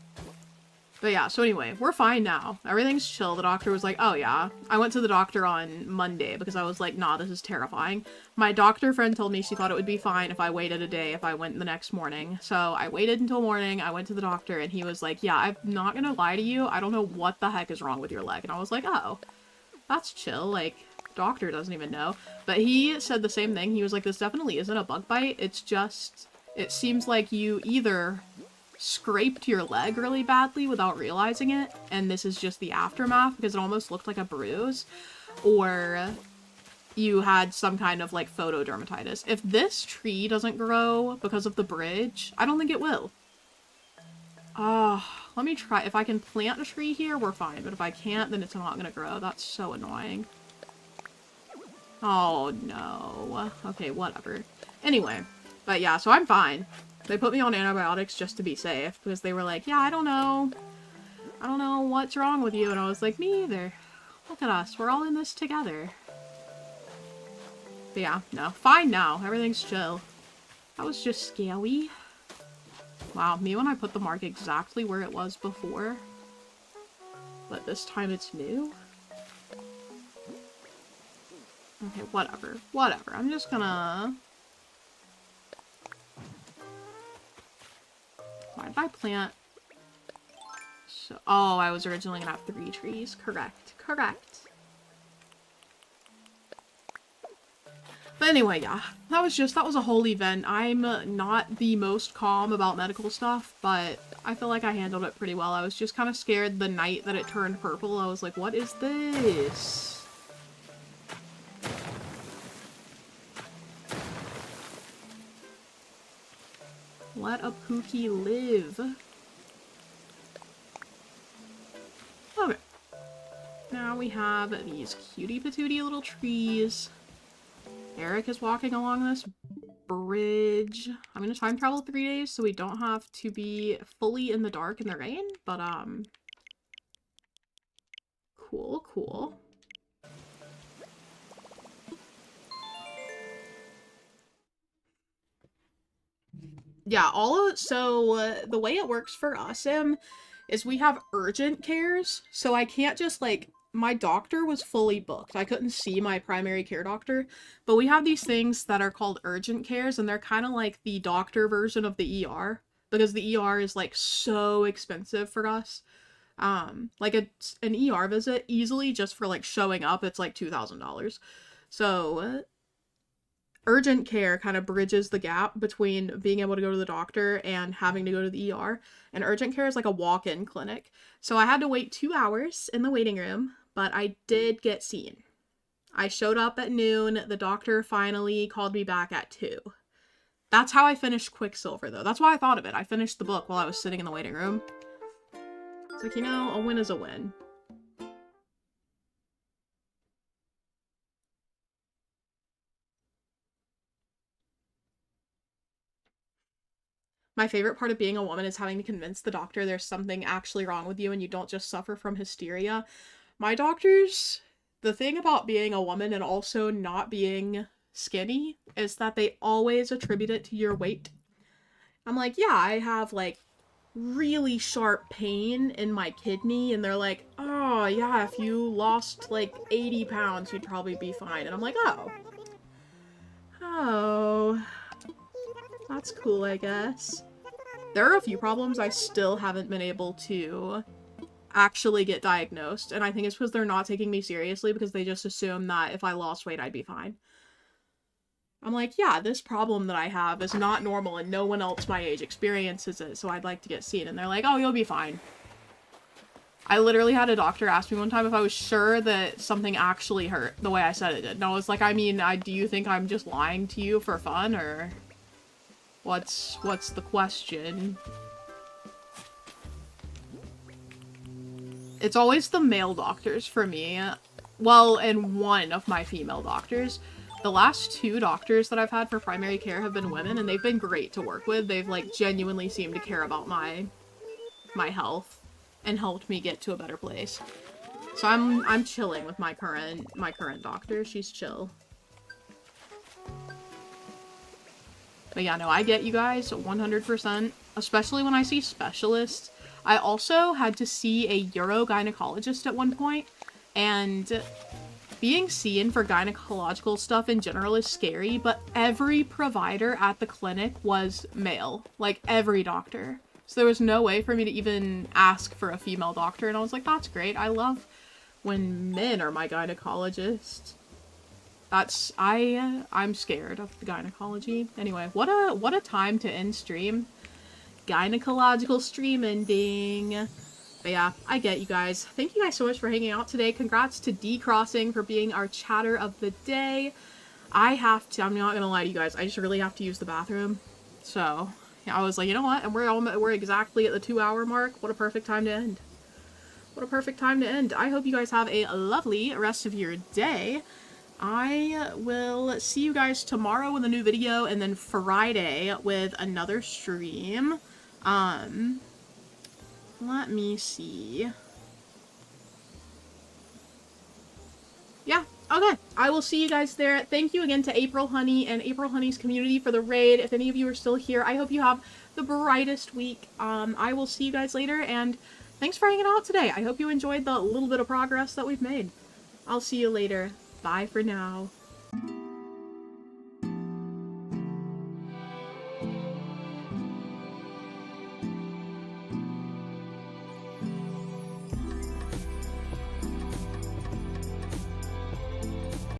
But yeah, so anyway, we're fine now. Everything's chill. The doctor was like, oh yeah. I went to the doctor on Monday because I was like, nah, this is terrifying. My doctor friend told me she thought it would be fine if I waited a day if I went the next morning. So I waited until morning, I went to the doctor, and he was like, yeah, I'm not gonna lie to you, I don't know what the heck is wrong with your leg. And I was like, oh, that's chill. Like, doctor doesn't even know. But he said the same thing. He was like, this definitely isn't a bug bite. It's just, it seems like you either scraped your leg really badly without realizing it, and this is just the aftermath because it almost looked like a bruise, or you had some kind of, like, photodermatitis. If this tree doesn't grow because of the bridge, I don't think it will. Let me try. If I can plant a tree here, we're fine. But if I can't, then it's not gonna grow. That's so annoying. Oh, no. Okay, whatever. Anyway. But yeah, so I'm fine. They put me on antibiotics just to be safe. Because they were like, yeah, I don't know. I don't know what's wrong with you. And I was like, me either. Look at us. We're all in this together. But yeah, no. Fine now. Everything's chill. That was just scary. Wow, me when I put the mark exactly where it was before. But this time it's new. Okay, whatever. Whatever. I'm just gonna... Why did I plant... So... Oh, I was originally gonna have 3 trees. Correct. Correct. But anyway, yeah. That was a whole event. I'm not the most calm about medical stuff, but I feel like I handled it pretty well. I was just kind of scared the night that it turned purple. I was like, what is this? Let a Pookie live. Okay. Now we have these cutie patootie little trees. Eric is walking along this bridge. I'm gonna time travel 3 days so we don't have to be fully in the dark in the rain, but cool, cool. Yeah, the way it works for us, is we have urgent cares, so I can't just, like, my doctor was fully booked. I couldn't see my primary care doctor, but we have these things that are called urgent cares, and they're kind of like the doctor version of the ER, because the ER is, like, so expensive for us. Like, an ER visit, easily, just for, like, showing up, it's, like, $2,000. So, urgent care kind of bridges the gap between being able to go to the doctor and having to go to the ER. And urgent care is like a walk-in clinic. So I had to wait 2 hours in the waiting room, but I did get seen. I showed up at noon. The doctor finally called me back at 2. That's how I finished Quicksilver, though. That's why I thought of it. I finished the book while I was sitting in the waiting room. It's like, you know, a win is a win. My favorite part of being a woman is having to convince the doctor there's something actually wrong with you and you don't just suffer from hysteria. My doctors, the thing about being a woman and also not being skinny is that they always attribute it to your weight. I'm like, yeah, I have, like, really sharp pain in my kidney, and they're like, oh, yeah, if you lost, like, 80 pounds, you'd probably be fine. And I'm like, oh. Oh. That's cool, I guess. There are a few problems I still haven't been able to actually get diagnosed, and I think it's because they're not taking me seriously because they just assume that if I lost weight, I'd be fine. I'm like, yeah, this problem that I have is not normal and no one else my age experiences it, so I'd like to get seen. And they're like, oh, you'll be fine. I literally had a doctor ask me one time if I was sure that something actually hurt the way I said it did. And I was like, I mean, do you think I'm just lying to you for fun, or... What's the question? It's always the male doctors for me. Well, and one of my female doctors. The last 2 doctors that I've had for primary care have been women, and they've been great to work with. They've, like, genuinely seemed to care about my health and helped me get to a better place. So I'm chilling with my current doctor. She's chill. But yeah, no, I get you guys 100%, especially when I see specialists. I also had to see a urogynecologist at one point, and being seen for gynecological stuff in general is scary, but every provider at the clinic was male. Like, every doctor. So there was no way for me to even ask for a female doctor, and I was like, that's great. I love when men are my gynecologists. I'm scared of the gynecology. Anyway, what a time to end stream. Gynecological stream ending. But yeah, I get you guys. Thank you guys so much for hanging out today. Congrats to D-Crossing for being our chatter of the day. I'm not gonna lie to you guys, I just really have to use the bathroom. So, I was like, you know what? And we're exactly at the 2-hour mark. What a perfect time to end. What a perfect time to end. I hope you guys have a lovely rest of your day. I will see you guys tomorrow with a new video, and then Friday with another stream. Let me see. Yeah, okay. I will see you guys there. Thank you again to April Honey and April Honey's community for the raid. If any of you are still here, I hope you have the brightest week. I will see you guys later, and thanks for hanging out today. I hope you enjoyed the little bit of progress that we've made. I'll see you later. Bye for now.